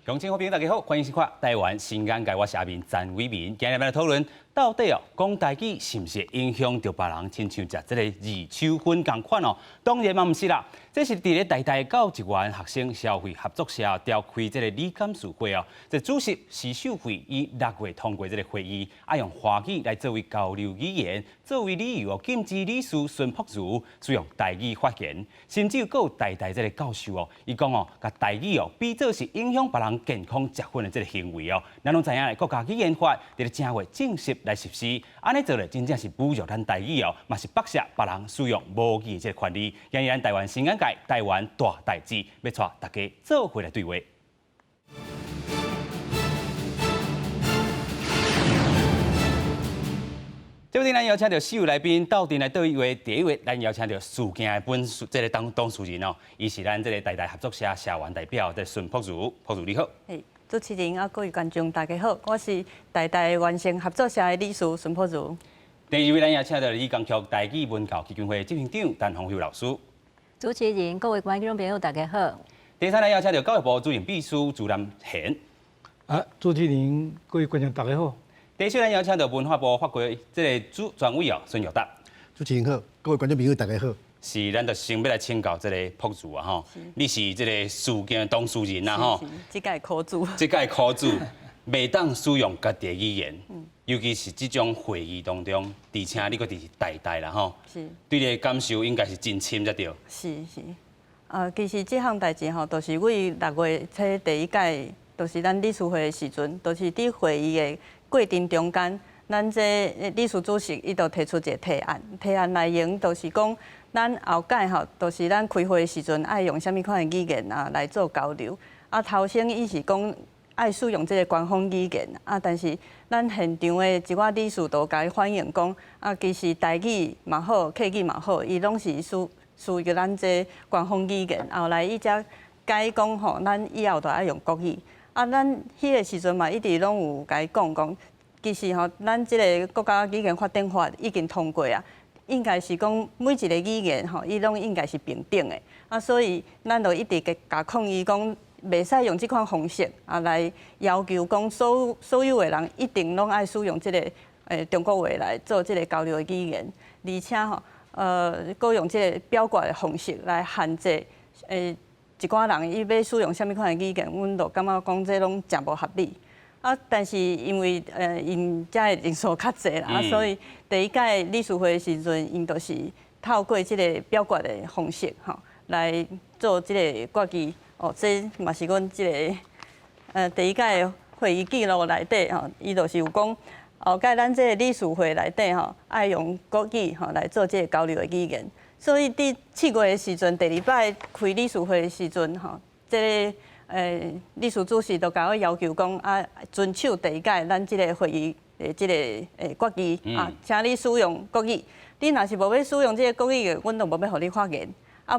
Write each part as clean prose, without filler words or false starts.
乡亲好朋友大家好，欢迎收看台湾新眼界，我是阿明詹伟民。今日来讨论到底讲台语是不是影响到别人，亲像食这个二手烟同款哦？当然嘛唔是啦，这是伫咧台大教职员学生社会合作社召开这个理监事会哦。这主席施秀慧以6月通过这个会议，用华语来作为交流语言，作为理由哦，禁止理事孙朴如使用台语发言，甚至有台大这个教授哦，伊讲哦，甲台语哦比作是影响别人健康食薰的这个行为哦。咱拢知影咧，国家语言法伫咧正月正式来实施，安尼做咧真正是侮辱咱台语哦，嘛是剥削别人使用母语的这个权利。今日咱台湾新眼界，台湾大代志，要带大家做回来对话。这边咱邀请到4位来宾，到底来对话。第一位，咱邀请到事件的本事这个当事人哦，伊是咱这个台大合作社社员代表，这孙朴如。朴如你好。主持人各位观众大家好，我是台大完成合作社的理事孙朴如。第二位，咱邀请到理工局台语文教基金会执行长陈宏秀老师。主持人各位观众朋友大家好。第三，咱邀请到教育部主任秘书朱南贤。主持人各位观众大家好。第四，咱邀请到文化部法规这个主专委哦孙玉达。主持人好，各位观众朋友大家好。是，咱就先要来请教这个朴如啊吼，你是这个事件的当事人啊吼，这个苦主，这个苦主，袂当使用家己的语言，尤其是这种会议当中，而且你搁伫台大啦吼，对你的感受应该是真深才对。是，其实这项代志吼，都是为6月初第一届，都是咱理事会的时阵，都是伫会议的过程中间，咱这理事主席伊就提出一个提案，提案内容就是讲。咱后届吼，都是咱开会的时阵爱用啥物款的语言来做交流。头先伊是讲爱使用这个官方语言，但是咱现场的一寡理事都甲伊反映讲，其实台语嘛好，客语嘛好，伊拢是属于咱这官方语言。后来伊才改讲吼，咱以后都爱用国语。咱迄个时阵嘛，一直拢有甲伊讲，其实吼，咱这个国家语言发展法已经通过啊。应该是讲每一个语言吼，伊拢应该是平等的，所以咱就一直甲抗议讲，袂使用这款方式来要求讲所有的人一定拢爱使用这个中国话来做这个交流的语言，而且吼搁用这个表决的方式来限制一寡人伊要使用啥物款的语言，阮就感觉讲这拢诚无合理。但是因为因遮的人数较济啦，所以第一届理事会的时阵，因就是透过即个表决的方式吼，来做即个决议。这嘛是阮即个第一届会议记录内底吼，伊就是有讲后届咱即个理事会内底吼，爱用国语吼来做即个交流的语言。所以伫7月的时阵，第2摆开理事会的时阵吼，即个。理事主席都甲我要求讲遵守第一届咱即个会议的即个决议请你使用国语。你若是无要使用即个国语，阮就无要互你发言。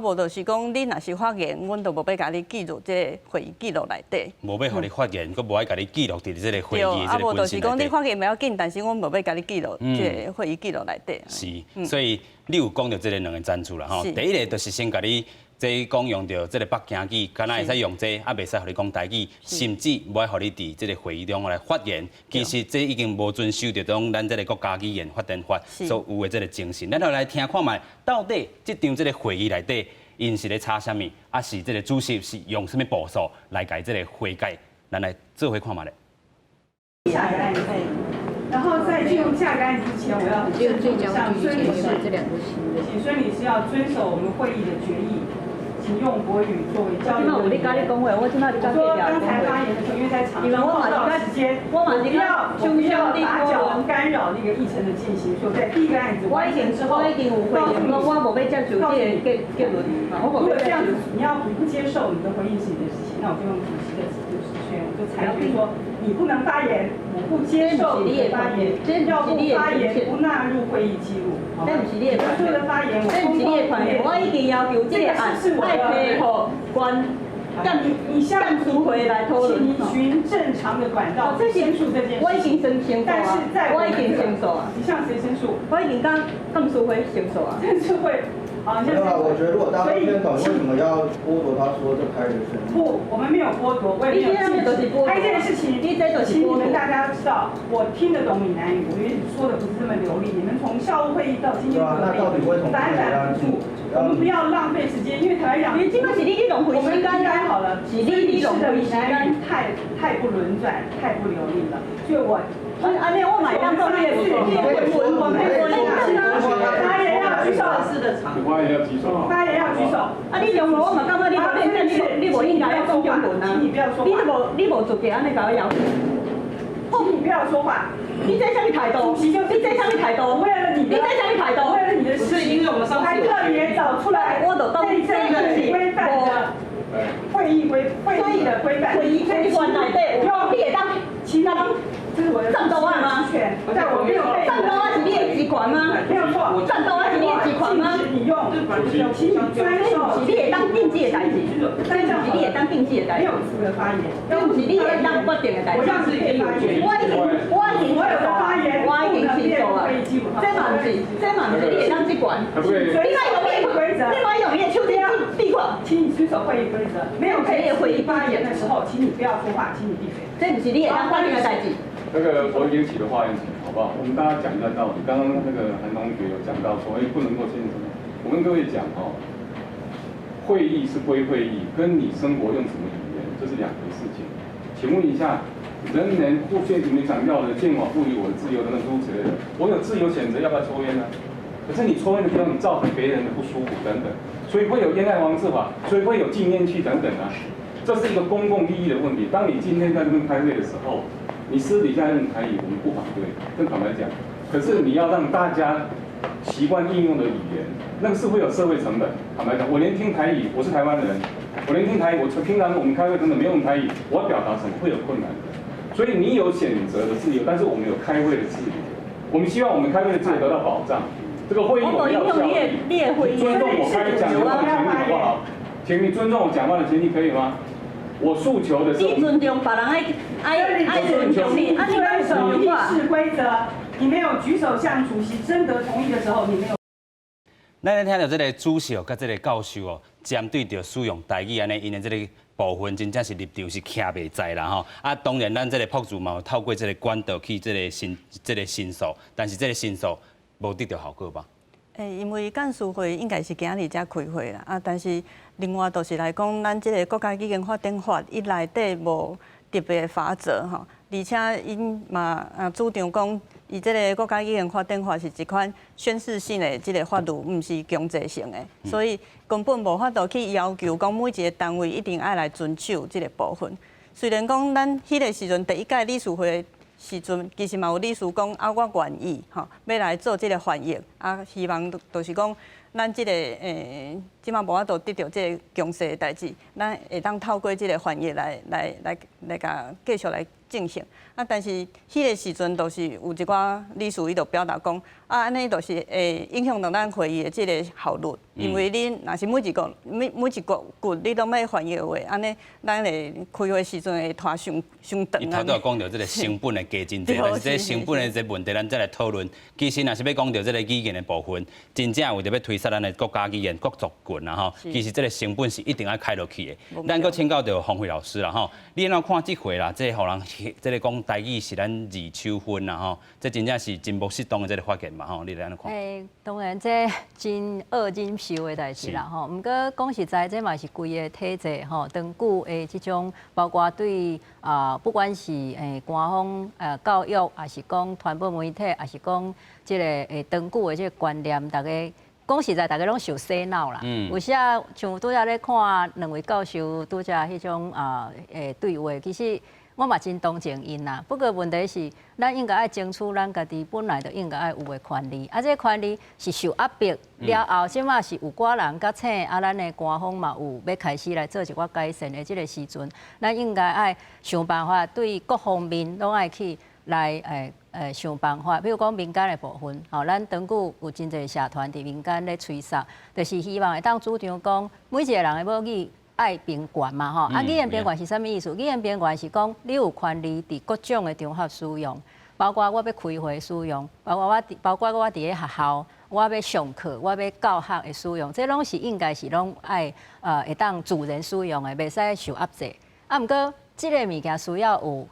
无就是讲你若是发言，阮就无要甲你记录即个会议记录内底。无要互你发言，佮无爱甲你记录伫即个会议即个无就是讲你发言袂要紧，但是阮无要甲你记录即个会议记录内底。是，所以你有讲到即个2个赞助啦吼。第一个就是先甲你。即讲用到即个北京语，敢若会使用这，袂使互你讲台语，甚至无爱互你伫即个会议中来发言。其实这已经无遵守着咱即个国家语言发展法所有的即个精神。咱就来听看卖，到底即场即个会议内底，因是咧查啥物，是即个主席是用啥物步数来改即个会改，咱来做伙看卖咧。下一个案子，然后在进入下一个案子之前，我要向孙理事，请孙理事要遵守我们会议的决议。请用国语作为交流的语言。我说刚才发言的时候，因为在场上报道时间，我不要打搅干扰那个议程的进行，所以在第一个案子完成之后，告诉你，如果这样子你要不接受你的回应是你的事情，那我就用主席的指示我就裁决说你不能发言，我不接受你的发言，要不发言不纳入会议记录。这不是你的所有的发言，我已经要求这个案爱配合官你向主会来讨论，请循正常的管道申诉这件事。我已经申诉但是在我已经申诉啊。你向谁申诉？我已经跟主会申诉啊。政治会好，没有啊，我觉得如果大家都听得懂，为什么要剥夺他说这拍的权利？不，我们没有剥夺，我也没有禁止。拍这件事情，请你们大家知道，我听得懂闽南语，我也许说的不是这么流利。你们从校务会议到经济部会议，反反复复，我们不要浪费时间，因为台湾讲，基本是你浪费我们时间该好了，是你浪费时间，太不轮转，太不流利了，所以我。安尼我买当做你也不错，你也会说，我没说你发言要举手，发言要举手。发言要举手。啊，你中文我嘛感觉你表现你无应该要讲中文啊，请你不要说话，你无做给安尼搞要求。请你不要说话。你这什么态度？你这什么态度？为了你，你这什么态度？为了你的事，我还特别找出来内政规范的会议的规范。会议内底有你会当其他这是我的战斗案吗？在我没有被战斗案是你的机关吗？没有错，战斗案是你的机关吗？禁止你用，请你遵守，是你会当定制的代志，这是你会当定制的代志，没有资格发言，这不是你会当决定的代志。我让自己可以发言，我已经发言，我已经清楚了，这嘛不是你会当机关，你嘛用你的手机闭口，请你遵守会议规则，没有可以会议发言的时候，请你不要说话，请你闭嘴，这不是你会当决定的代志。那个我已经起了发言权，好不好？我们大家讲一下道理。刚刚那个韩同学有讲到说，不能够先什么？我跟各位讲哦，会议是归会议，跟你生活用什么语言，这是两回事情。请问一下，人人互现你们强调的见我赋予我的自由等等诸如此类的，我有自由选择要不要抽烟呢？可是你抽烟的地方，你造成别人的不舒服等等，所以会有烟害防治法，所以会有禁烟区等等啊。这是一个公共利益的问题。当你今天在这边开会的时候，你私底下用台语，我们不反对，正坦白讲。可是你要让大家习惯应用的语言，那个是会有社会成本。坦白讲，我连听台语，我是台湾人，我连听台语，我平常我们开会等等没用台语，我要表达什么会有困难的。所以你有选择的自由，但是我们有开会的自由。我们希望我们开会的自由得到保障。这个会议我们要有效率，尊重我开讲话的权利好不好？请你尊重我讲话的权利，可以吗？我诉求的是，你尊重别人爱尊重你，啊，你遵守议事规则，你没有举手向主席征得同意的时候，你没有。咱咧听到这个主席甲这个教授哦，针对着使用台语安尼，因的这个部分真正是立场是徛袂在啦吼。啊，当然咱这个朴主嘛有透过这个管道去这个申诉，但是这个申诉无得到效果吧？因为干事会应该是今日才开会啦，啊，但是另外就是来讲，咱这个国家机关法典法，伊内底无特别的法则吼，而且因嘛主张讲，伊这个国家机关法典法是一款宣示性的这个法律，毋是强制性的，所以根本无法度去要求讲每一个单位一定爱来遵守这个部分。虽然讲咱迄个时阵第一届理事会时阵，其实嘛有理事讲啊，我愿意吼，要来做这个翻译啊，希望就是讲咱这个即马无法度得到这个强势的代志，咱会当透过这个翻译来甲继续来进行。啊，但是迄个时阵，就是有一寡理事伊就表达讲，啊，安尼就是会影响到咱会议的这个效率，因为你若是每一句你拢要翻译的话，安尼咱会开会时阵会拖伤长。伊头都讲到这个成本的加真侪，但是这成本的这问题，咱再来讨论。其实若是要讲到这个语言的部分，真正为着要推销咱的国家语言、国族群啦吼，其实这个成本是一定要开落去的。咱搁请教到黄慧老师啦吼，你怎看这回啦？这互人这个讲台语是咱二手婚啦吼，这真正是真无适当的这个发言嘛吼，你来安怎看？当然这真恶真秀的代志啦吼。毋过讲实在，这嘛是规个体制吼，长久的这种，包括对不管是官方教育，还是讲传播媒体，还是讲这个长久的这个观念，大家讲实在，大家拢受洗脑啦。有时啊，像拄则咧看两位教授拄则迄种对话，其实我嘛真同情因啦。不过问题是，咱应该爱争取咱家己本来就应该爱有的权利，啊，这个权利是受压迫了后，即马是有寡人甲请咱的官方嘛有要开始来做一寡改善的这个时阵，咱应该爱想办法对各方面拢爱去来想办法，比如讲民间的部分，吼，咱长久有真侪社团伫民间咧催促，就是希望会当主张讲，每一个人的母语爱平权嘛，吼。啊，语言平权是啥物意思？语言平权是讲你有权利伫各种的场合使用，包括我要开会使用，包括我伫咧学校，我要上课，我要教学的使用，这拢是应该是拢爱会当自然使用的，袂使受压制。啊，毋过即个物件需要有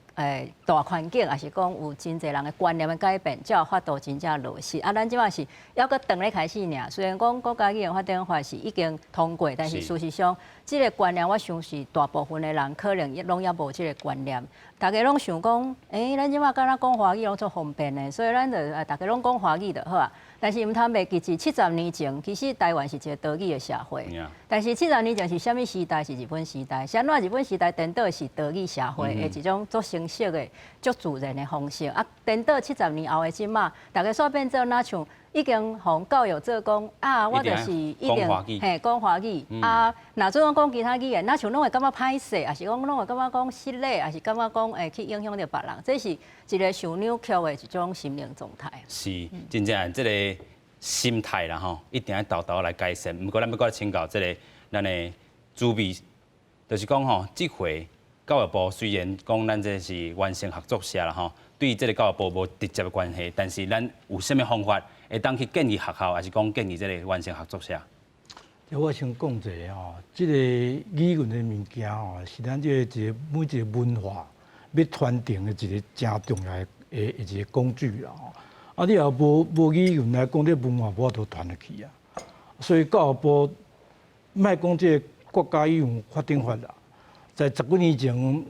大环境，也是讲有真侪人的观念的改变，才有法度真正落实。啊，咱即马是还阁等咧开始尔。虽然讲国家语言发展法是已经通过，但是事实上，即个观念我相信大部分的人可能拢也无即个观念。大家拢想讲，咱即马敢若讲华语拢足方便的，所以咱就大家拢讲华语就好啊。但是毋通袂记住，70年前其实台湾是一个岛语的社会。但是70年前是啥物时代？是日本时代。是安怎日本时代颠倒是岛语社会的一种足成熟的、足自然的方式。啊，颠倒70年后的即马，大家煞变做哪像已经互教育做讲啊，我就是已经讲华语啊。若做讲其他语言，哪像拢会感觉歹势，还是讲拢会感觉讲失礼，还是感觉讲去影响到别人，这是一个受扭曲的一种心灵状态。是，真正这个心态啦吼，一定要豆豆来改善。不过咱要搁请教这个咱的主秘，就是讲吼，这回教育部虽然讲咱这是完成合作社啦吼，对这个教育部无直接的关系，但是咱有啥物方法会当去建议学校，还是讲建议这个完成合作社？我先讲一下吼，这个语言的物件吼，是咱这个每一个文化要传承的一个真重要的一个工具啦吼。啊，你若无语言来讲，这文化无法度传落去啊。所以教育部莫讲这个国家语言发展法啦，在10几年前，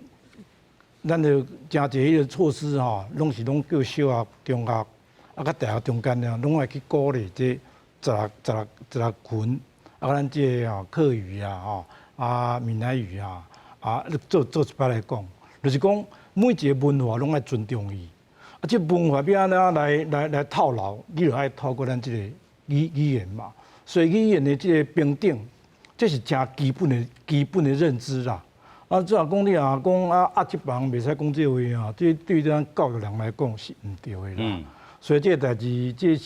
咱就真侪迄个措施吼，拢叫小学、中学啊，甲大学中间呢，拢爱去鼓励这十六群。啊，咱这吼客语啊，吼啊闽南语啊，做一摆来讲，就是讲每一个文化拢爱尊重伊。啊，这文化要安怎来套牢，你就爱透过咱这个语言嘛。所以语言的这个平等，这是真基本的认知啦。啊，只要讲你啊讲这别人袂使讲这话啊，这对咱教育人来讲是毋对的啦。所以这个代志，这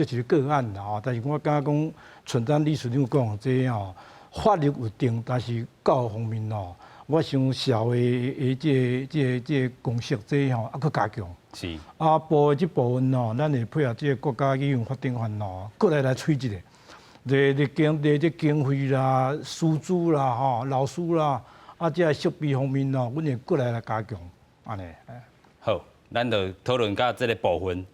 是个案啦吼。但是我感觉讲，像咱理事长讲这吼，法律有定，但是教育方面吼，我想社会的这共识这吼，还佫加强。是。啊，部的这部分吼，咱会配合这个国家语言发展法吼，佫来催一个，这经费啦、师资啦、吼老师啦，啊，这设备方面吼，阮会佫来加强，安尼。好。咱就讨论到这个部分，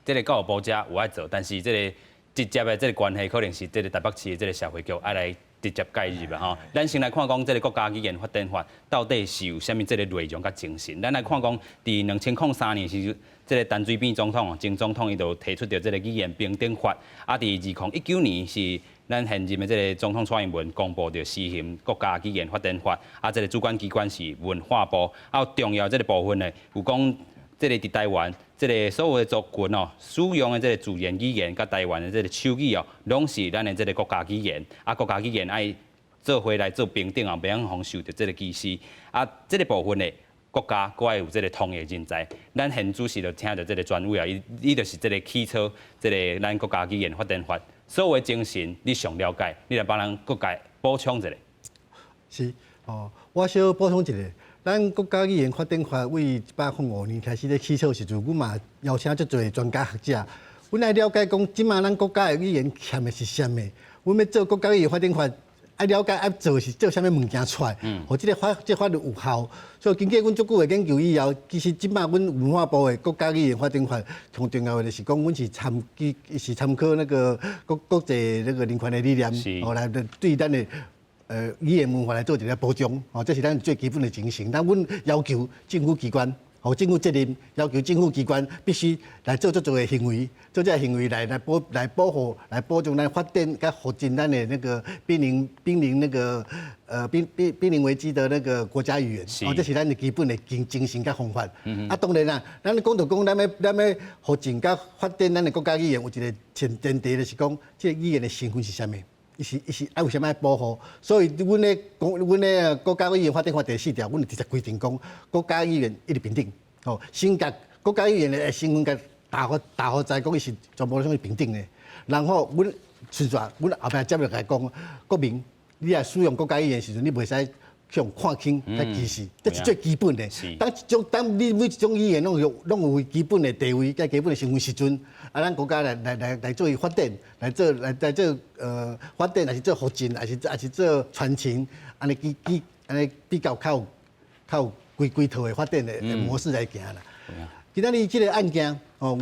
这个教育部遮有爱做，但是这个直接的这个关系，可能是这个台北市的这个社会局爱来直接介入啦吼。咱先来看讲这个国家语言发展法到底是有啥物这个内容甲精神。咱来看讲，伫2003年时，这个陈水扁总统前总统伊就提出着这个语言平等法，啊，伫2019年是咱现任的这个总统蔡英文公布着施行国家语言发展法，啊，这个主管机关是文化部，啊，重要这个部分呢，有讲。这个伫台湾，这个所有的族群哦，使用的这个自然语言，甲台湾的这个手语哦，拢是咱的这个国家语言。啊，国家语言爱做回来做平等哦，袂用受到这个歧视。啊，这个部分的国家佫爱有这个通的人才。咱现主席就听到这个专委啊，伊就是这个起草这个咱国家语言发展法，所有的精神你上了解，你来帮人各界补充一下。是哦，我小补充一下。咱国家语言发展法为1805年开始咧起草时阵，阮嘛邀请足侪专家学者，阮来了解讲，即马咱国家的语言欠的是啥物？阮要做国家语言发展法，爱了解爱做是做啥物物件出来，互即个法律有效。所以经过阮足久的研究以后，其实即马阮文化部的国家语言发展法，上重要的就是讲，阮是参考那个国际那个人权的理念，来对咱的。语言文化来做一个保障，哦，这是咱最基本的精神。但阮要求政府机关，政府责任，要求政府机关必须来做足的行为，做这行为来保护、来保障咱发展、甲促进咱的那个濒临那个濒临危机的那个国家语言。哦，这是咱的基本的精神甲方法。啊，当然啦，咱讲到讲，咱要促进甲发展咱的国家语言，有一个前提就是讲，这个语言的身份是啥物？伊是爱为什么爱保护？所以阮咧国家语言发展法第4条，阮直接规定讲，国家语言一律平等。哦，先甲国家语言的身份甲大好在讲，伊是全部拢是平等的。然后阮后壁接落来讲，国民你若使用国家语言时阵，你袂使向看轻、甲歧视，这是最基本的。是当你每一种语言拢有基本的地位、甲基本的身份时阵，啊，咱国家来做发展，来做发展，还是做福建，还是做传情，安尼比较较有规套的发展的模式来行啦。今仔日这个案件，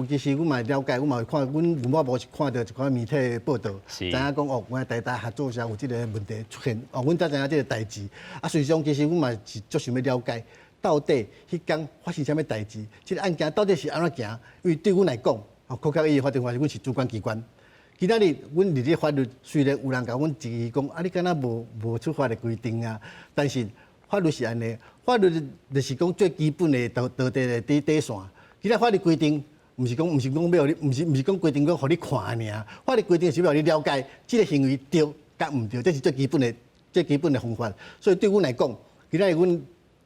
其实我嘛了解，我嘛看，阮文化部是看到一寡媒体报道，知影讲原来台合作社有这个问题出现，阮才知影这个代志。啊，实际上其实我嘛是足想要了解，到底迄天发生啥物代志，这个案件到底是安怎行？因为对阮来讲，国家议员法庭法是阮是主管机关。今仔日阮伫咧法律虽然有人甲阮质疑讲，啊，你敢若无出法的规定啊？但是法律是安尼，法律就是讲最基本的道德的底线。其他法律规定，毋是讲要你，毋是讲规定讲互你看尔。法律规定是要你了解，这个行为对甲毋对，这是最基本的方法。所以对阮来讲，今仔日阮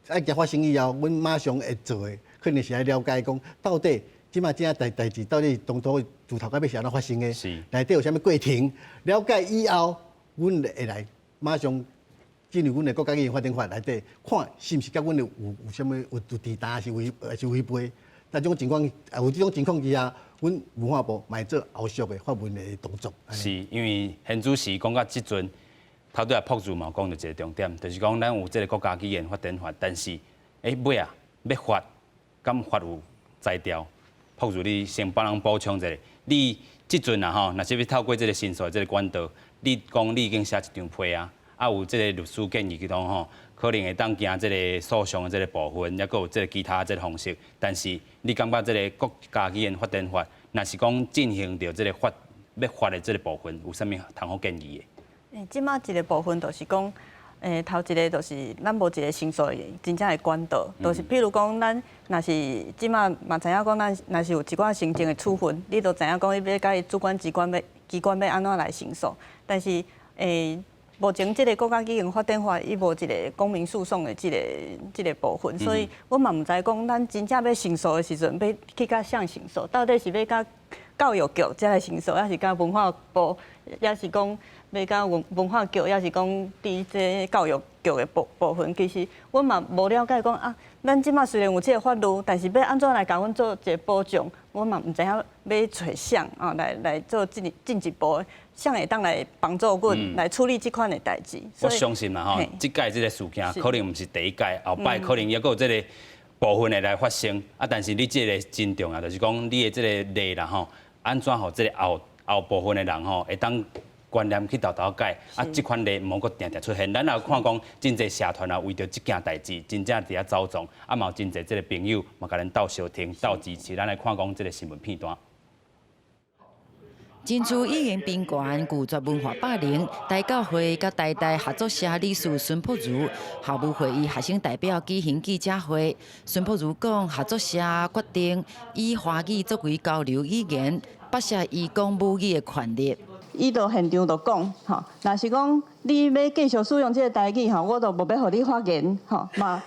案件发生以后，阮马上会做的，可能是来了解讲，到底即马这代志到底当初自头到尾是安怎发生的，内底有啥物过程，了解以后，阮会来马上进入阮的国家议员法庭法内底，看是毋是甲阮有啥物有抵达，还是违背。但这种情况，有这种情况之下，阮文化部嘛会做后续的发文的动作。是因为现主席讲到即阵，头拄仔朴主嘛讲到一个重点，就是讲咱有这个国家语言发展法，但是尾啊要发，敢发有裁掉？朴主你先帮人补充一下，你即阵啊吼，若是要透过这个申诉的这个管道，你讲你已经写一张批啊，有这个律师建议去讲吼。可能会当行这个诉讼的这个部分，也佫有这个其他这个方式。但是你感觉这个国家语言发展法，若是讲进行到这个要发的这个部分，有啥物通好建议的？即马一个部分就是讲，头一个就是咱无一个申诉的真正的管道，就是譬如讲咱若是即马嘛知影讲，咱若是有一寡行政的处分，你都知影讲，你要甲伊主管机关要安怎来申诉，但是目前这个国家语言发展法，伊无一个公民诉讼的这个部分，所以我嘛毋知讲，咱真正要申诉的时阵，要去甲谁申诉？到底是要甲教育局才来申诉，还是甲文化部，也是讲要甲文化局，也是讲伫这教育局的部分？其实我嘛无了解讲啊，咱即马虽然有这个法律，但是要安怎来甲阮做一个保障？我嘛毋知影要找谁啊来做进一步的。谁会当来帮助阮来处理这款的代志？我相信啦吼，即届这个事件可能毋是第一届，后摆可能也佫有这个部分的来发生。啊，但是你这个真重要，就是讲你的这个例啦吼，安怎互这个后部分的人吼会当观念去豆改，啊，这款例毋好佫定定出现。咱也看讲真侪社团啊，为着这件代志，真正伫遐走动，啊嘛有真侪这个朋友嘛甲咱斗相挺、斗支持，咱来看讲这个新闻片段。真珠议员宾馆拒绝文化霸凌，大教会甲台大合作社理事孙朴如校务会议学生代表举行记者会。孙朴如讲，合作社决定以华语作为交流语言，剥削伊讲母语的权利。伊到现场就讲，吼，若是讲你要继续使用这个台语，吼，我就无要互你发言，吼嘛，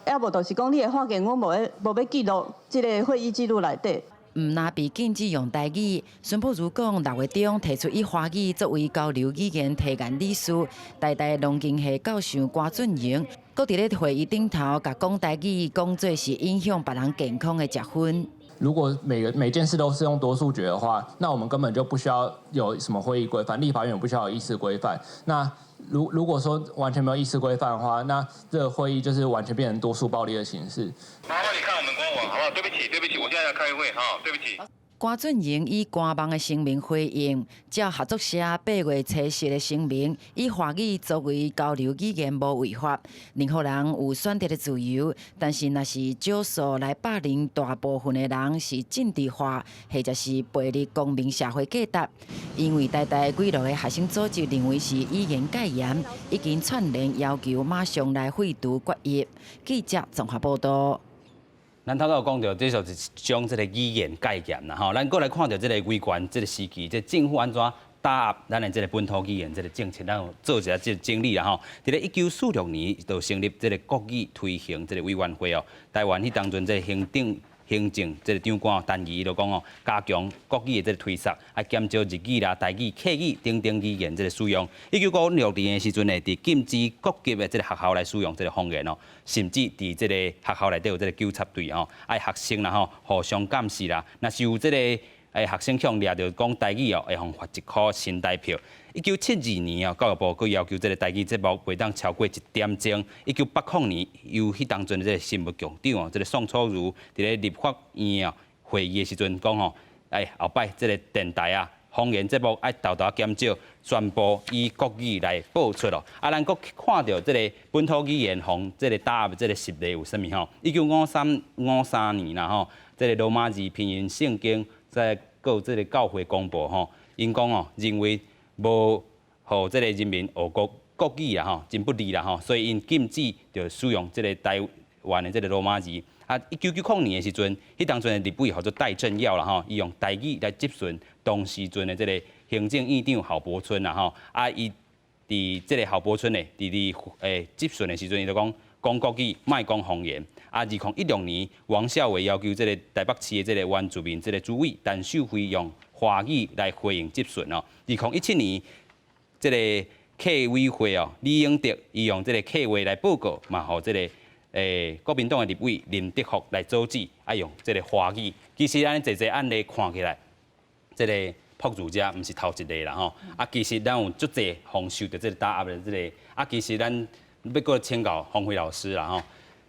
要无就是讲你的发言，我无要记录这个会议记录内底。毋那被禁止用台语，孙朴如讲，6月中提出以华语作为交流语言提案理事，台大农经系教授关俊荣，搁伫咧会议顶头，甲讲台语讲做是影响别人健康的食薰。如果每件事都是用多数决的话，那我们根本就不需要有什么会议规范，立法院也不需要有议事规范。那如果说完全没有议事规范的话，那这个会议就是完全变成多数暴力的形式。麻烦你看我们官网好不好？对不起，我现在在开会哈，对不起。关俊荣以官网的声明回应，照合作社8月初10的声明，以华语作为交流语言无违法，任何人有选择的自由。但是，若是少数来霸凌大部分的人是政治化，或者是背离公民社会价值。因为台大几落的学生组织认为是语言戒严，已经串联要求马上来废除决议。记者综合报道。咱头头讲到，这就是一种这个语言戒严啦吼。咱过来看到这个维权这个时期，这政府安怎打压咱的这个本土语言这个政策，咱有做一下这个整理啦吼。伫咧1946年就成立这个国语推行这个委员会哦。台湾迄当阵这个行政行政这个长官陈仪就讲哦，加强国语的这个推广，啊减少日语啦、台语、客语等等语言这个使用。1996年的时阵呢，伫禁止各级的这个学校来使用这个方言哦，甚至伫这个学校内底有这个纠察队哦，爱学生啦吼互相监视啦，若是有这个学生向掠着讲台语哦，会互罚1块新台票。1972年哦，教育部佮要求这个台语节目袂当超过1点钟。1980年，由迄当阵的这个新闻局长哦，这个宋楚瑜伫咧立法院哦会议的时阵讲吼，后摆这个电台啊，方言节目爱豆豆减少，全部以国语来播出咯。啊，咱佮看到这个本土语言红这个打入这个实例有啥物吼？1953年啦吼，这个罗马字拼音圣经在有这个教会公布吼，因讲哦认为无互这个人民学国语啦吼，真不利啦吼，所以因禁止着使用这个台湾的这个罗马字。啊，1990年的时阵，迄当阵的立委叫做戴正耀啦吼，伊用台语来接顺当时阵的这个行政院长郝柏村啦吼，啊伊伫这个郝柏村呢，伫接顺的时阵，伊就讲国语，莫讲方言。啊，2016年，王孝伟要求这个台北市的这个原住民这个主委陈秀辉用华语来回应接顺哦。2017年，这个客委会哦，李永德伊用这个客话来报告，嘛，互这个国民党的立委林德福来组织，爱用这个华语。其实咱这案例看起来，这个朴主者毋是头一个啦吼。啊，其实咱有足侪防受到这个打压的这个，啊，其实咱要搁请教洪辉老师啦吼。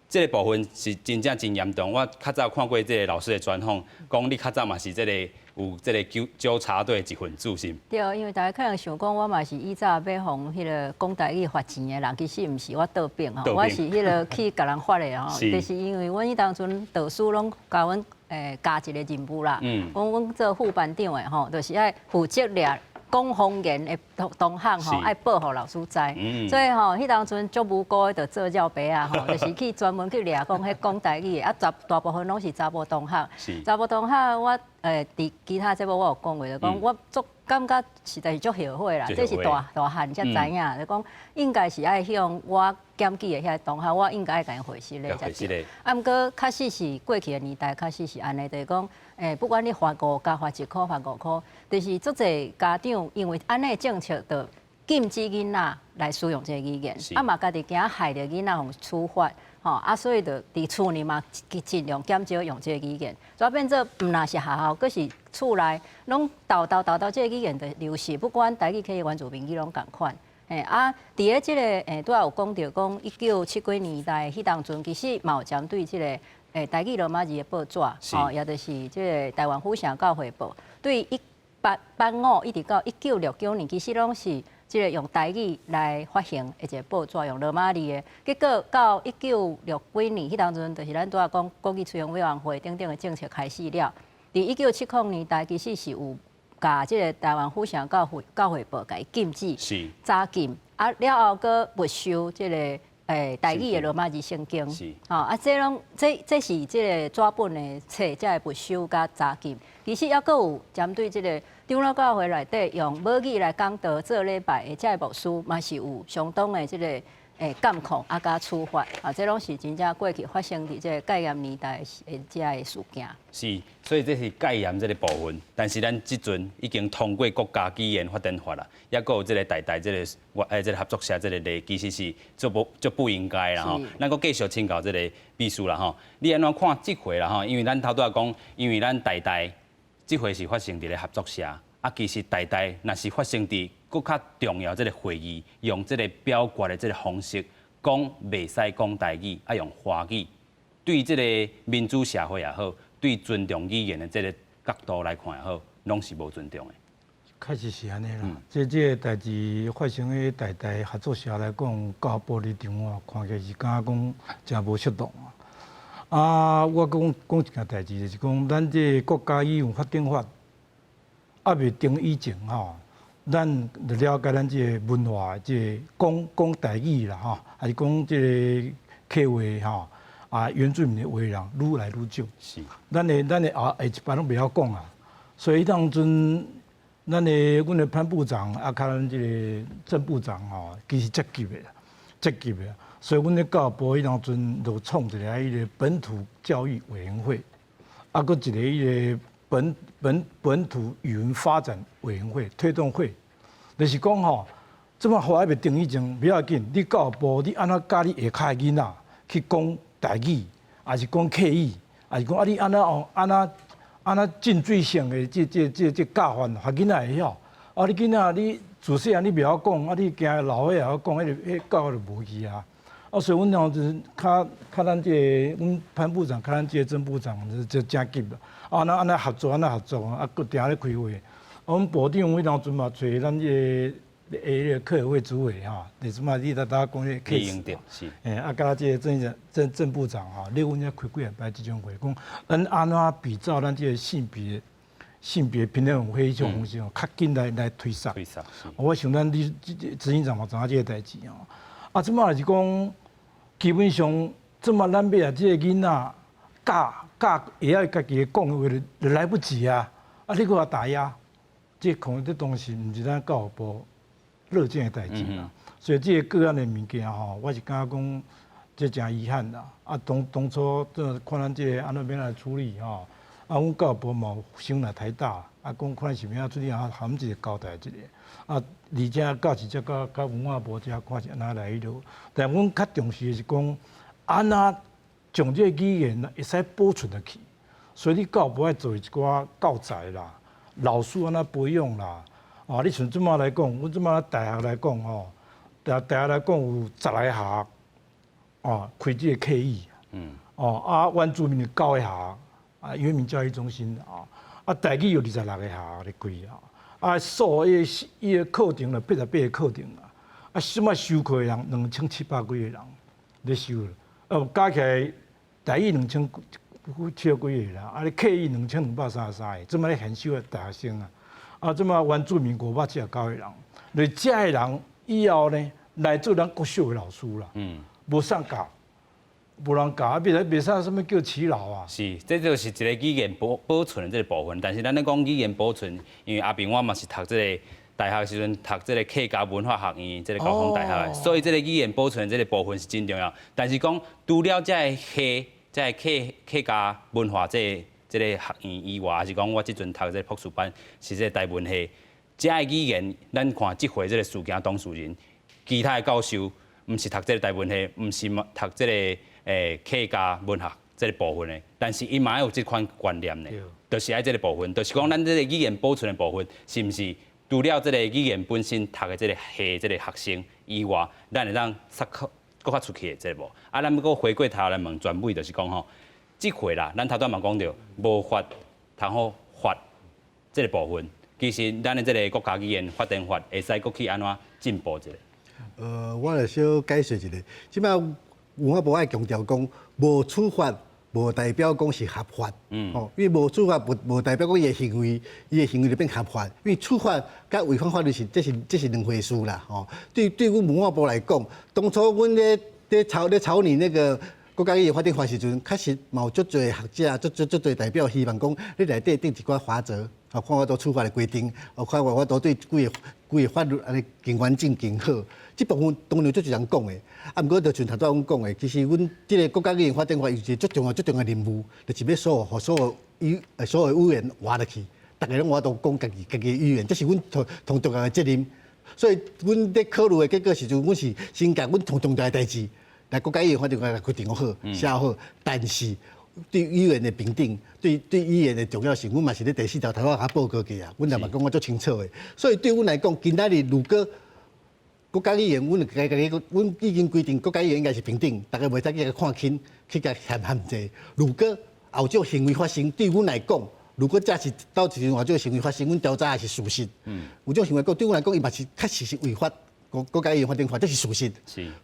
这个部分是真正真严重。我较早看过这个老师的专访，讲你较早嘛是这个有这个纠察队一份子是。对，因为大家可能想讲，我嘛是以早要互迄个讲台语罚钱的人，其实毋是我倒饼吼，我是迄个去甲人发的吼，就是因为阮迄当阵导师拢甲阮加一个任务啦，讲阮做副班长的吼，就是爱负责掠讲方言的同学吼，爱报互老师知。所以吼，迄当阵足无辜的，就做教爸啊吼，就是去专门去掠讲迄讲台语的，啊大部分拢是查甫同学。查甫同学我伫其他节目我有讲过，就讲我足感觉实在是足后悔啦，这是大汉才知影，就讲应该是爱向我检举的遐同学，我应该爱甲因回息咧才对。啊，毋过确实是过去的年代，确实是安尼，就是讲，不管你罚5加罚1块、罚5块，就是足侪家长因为安尼政策，就禁止囡仔来使用这个语言，啊嘛家己惊害着囡仔互处罚。吼啊，所以就伫厝里嘛，尽量减少用这个语言，所以变做毋若是学校，佫是厝内，拢豆这个语言的流失，不管台语、客语、原住民语拢共款。啊，伫咧即个拄仔有讲到讲1970几年代迄当阵，其实嘛有针对即个台语罗马字的报纸，吼，也就是即个台湾府城教会报，对1885一直到1969年，其实拢是。即个用台语来发行的一个报纸，用罗马字的。结果到1960几年，迄当阵就是咱拄仔讲国语推广委员会等等的政策开始了。伫1970年代，其实是有甲即个台湾府城教会报甲伊禁止，查禁啊了后，佫没收即个台语的罗马字圣经。啊，这是即个纸本的册，才会没收甲查禁。其实还佫有针对即个。长老教会内底用母语来讲道做礼拜的这牧师，嘛是有相当的即个监控啊加处罚啊，这拢是真正过去发生伫这个戒严年代的这个事件。是，所以这是戒严这个部分，但是咱即阵已经通过国家语言发展法啦，也佫有这个台这个这个合作社这个例，其实是就不应该啦吼。咱佫继续请教这个秘书啦吼，你安怎看这回啦吼？因为咱头拄仔讲，因为咱台。这回是发生伫咧合作社，啊，其实台若是发生伫更较重要这个会议，用这个表决的这个方式，讲袂使讲台语，啊用华语，对这个民主社会也好，对尊重语言的这个角度来看也好，拢是无尊重的。确实是安尼啦，这个代志发生喺台合作社来讲，教部立场哦，看起来是敢讲真无适当啊。啊，我讲一件代志，就是讲咱这国家语言发展法还未定以前吼，咱就了解咱这文化，这讲台语啦吼，还是讲这客话吼，啊原住民的话人愈来愈少。是。咱的下一辈拢袂晓讲啊，所以当阵阮的潘部长啊，甲咱这个郑部长吼，其实积极的。所以，阮咧教育部迄当阵就创一个迄个本土教育委员会，啊，搁一个伊个本土语文发展委员会推动会，就是讲吼，即摆法还未定义前不要紧，你教育部你安怎教你下骹的囡仔去讲台语，还是讲客语，还是讲你安怎进水性的这教法，互囡仔会晓。啊，你囡仔你自细汉你袂晓讲，啊你惊老岁也晓讲，迄教就无去啊。啊，所以阮吼就是较咱这个阮潘部长，较咱这个曾部长就真急啦。啊，安尼合作啊，搁定咧开会。啊，阮部长迄当阵嘛找咱这个客委会主委哈，你即马你大讲迄个 case 是，啊，甲这个郑部长哈，你阮才开几下摆即种会，讲咱安怎比照咱这个性别平等会迄种方式吼，较紧来推动。我想咱你执行长嘛知影即个代志哦。啊，即马是讲，基本上即马咱要啊，即个囡仔教会晓家己讲的话就来不及啊！啊，你搁我打压，这可能这东西毋是咱教育部乐见的代志啦。所以这个个案的物件吼，我是感觉讲，这真遗憾啦。啊，当初看咱这个安怎要来处理吼。啊，阮教育部嘛先来台大，啊，讲看是要出去含一个交代一个，啊，而且到时才甲文化部才看是安怎来迄落。但阮较重视的是讲，安怎将这个语言会使保存落去。所以你教育部要做一寡教材啦，老师安怎培养啦。啊，你像即马来讲，阮即马大学来讲吼，大学来讲有10来学，哦，开这个 KE，哦，啊，原住民的9个学。啊，原民教育中心啊，台语有26个校咧开啊，数伊个课程了88个课程啊，即摆修课的人2700几个人咧修了，加起来台语2700几个人，啊，你客语2233个，即摆咧现修的大学生啊，即摆原住民579个人，就是这个人以后呢来做咱国小的老师啦，无啥教。无人教，袂使什么叫耆老啊？是，这就是一个语言保存的这个部分。但是咱咧讲语言保存，因为阿平我嘛是读这个大学时阵读这个客家文化学院，这个高雄大学的，所以这个语言保存的这个部分是真重要。但是讲除了这个客家文化这个学院以外，还是讲我即阵读这个博士班是这个台文系，这个语言咱看即回这个事件当事人，其他的教授毋是读这个台文系，毋是读这个。客家文学这个部分的，但是伊嘛有这款观念的，就是爱这个部分，就是讲咱这个语言保存的部分，是毋是除了这个语言本身读的这个系这个学生以外，咱会当搁较出去的这个无？啊，咱要搁回过头来问全委，就是讲吼，即回啦，咱头拄嘛讲到无法通好法这个部分，其实咱的这个国家语言发展法会使搁去安怎进步一下？我来小解释一下，即摆。文化部爱强调讲，无处罚无代表讲是合法，因为无处罚无代表讲伊的行为就变合法，因为处罚甲违反法律这是两回事啦，对阮文化部来讲，当初阮咧草拟那个国家语言法典法时阵，确实嘛有足侪学者、足侪代表希望讲，你内底定一寡法则，看我都处罚的规定，看我都对几个法律安尼更完整更好。这部分当然足侪人讲的，啊，毋过就像头先阮讲的，其实阮这个国家语言发展法有一个足重要的任务，就是要所有语言活落去，大家拢活到讲家己的语言，这是阮同重要的责任。所以阮在考虑的结果时阵，阮是先甲阮同重大的代志，来国家语言发展法来决定好、写好，但是对语言的评定、对语言的重要性，阮嘛是咧第4条头仔甲报告过啊，阮也嘛讲我足清楚的。所以对阮来讲，今仔日如果国家语言，阮已经规定国家语言应该是平等，大家袂使去看轻，去甲限制。如果后种行为发生，对阮来讲，如果这是到时阵后种行为发生，阮调查也是事实。有种行为讲，对阮来讲，伊嘛是确实是违法。国家语言法典法，这是事实。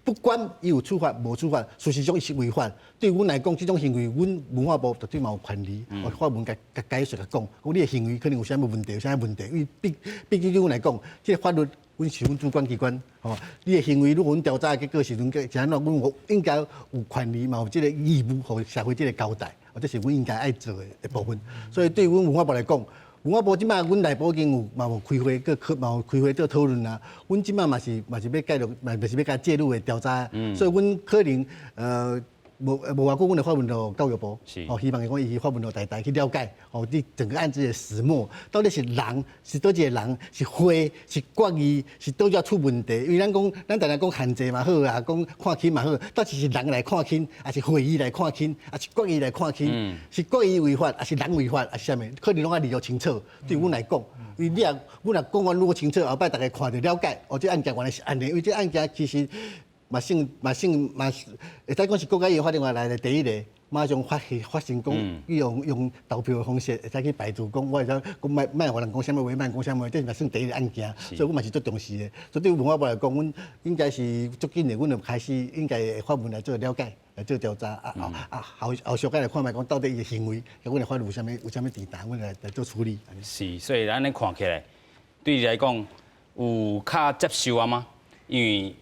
不管伊有处罚无处罚，事实上伊是违法。对阮来讲，这种行为，阮文化部绝对嘛有权利，法文甲解说甲讲，你的行为可能有啥物问题，有啥问题。因为毕竟对阮来讲，这个法律。阮是阮主管机关，你的行为如果阮调查的结果是阮是安怎，阮应该有权利嘛有这个义务，互社会这个交代，这是阮应该爱做的一部分。所以对阮文化部来讲，文化部即摆阮内部已经有开会，开会做讨论啊。阮即摆嘛是要介入，嘛是要介入的调查，所以阮可能无偌久，阮就发问到教育部，是希望讲伊发问到大去了解，你整个案子的始末，到底是人是倒一个人，是花是决议是倒只出问题？因为咱大家讲限制嘛好啊，讲看轻嘛好，到底是人来看轻，还是会议来看轻，还是决议来看轻？是决议违法，还是人违法，还是啥物？可能拢爱理由清楚。对阮来讲，因为阮若讲完如果清楚，后摆大家看就了解，这案件原来是安尼，因为这案件其实。会使讲是国家议员法庭内的第一个，马上发生讲，用投票的方式会使去排除讲，我会使讲卖互人讲啥物话，卖讲啥物话，这嘛算第一个案件，所以阮嘛是足重视的。所以对文化部来讲，阮应该是足紧的，阮就开始应该发文来做了解，来做调查，后续来看卖讲到底伊的行为，阮的法律有啥物程度，阮来做处理。是，所以咱咧看起来，对你来讲有较接受啊吗？因为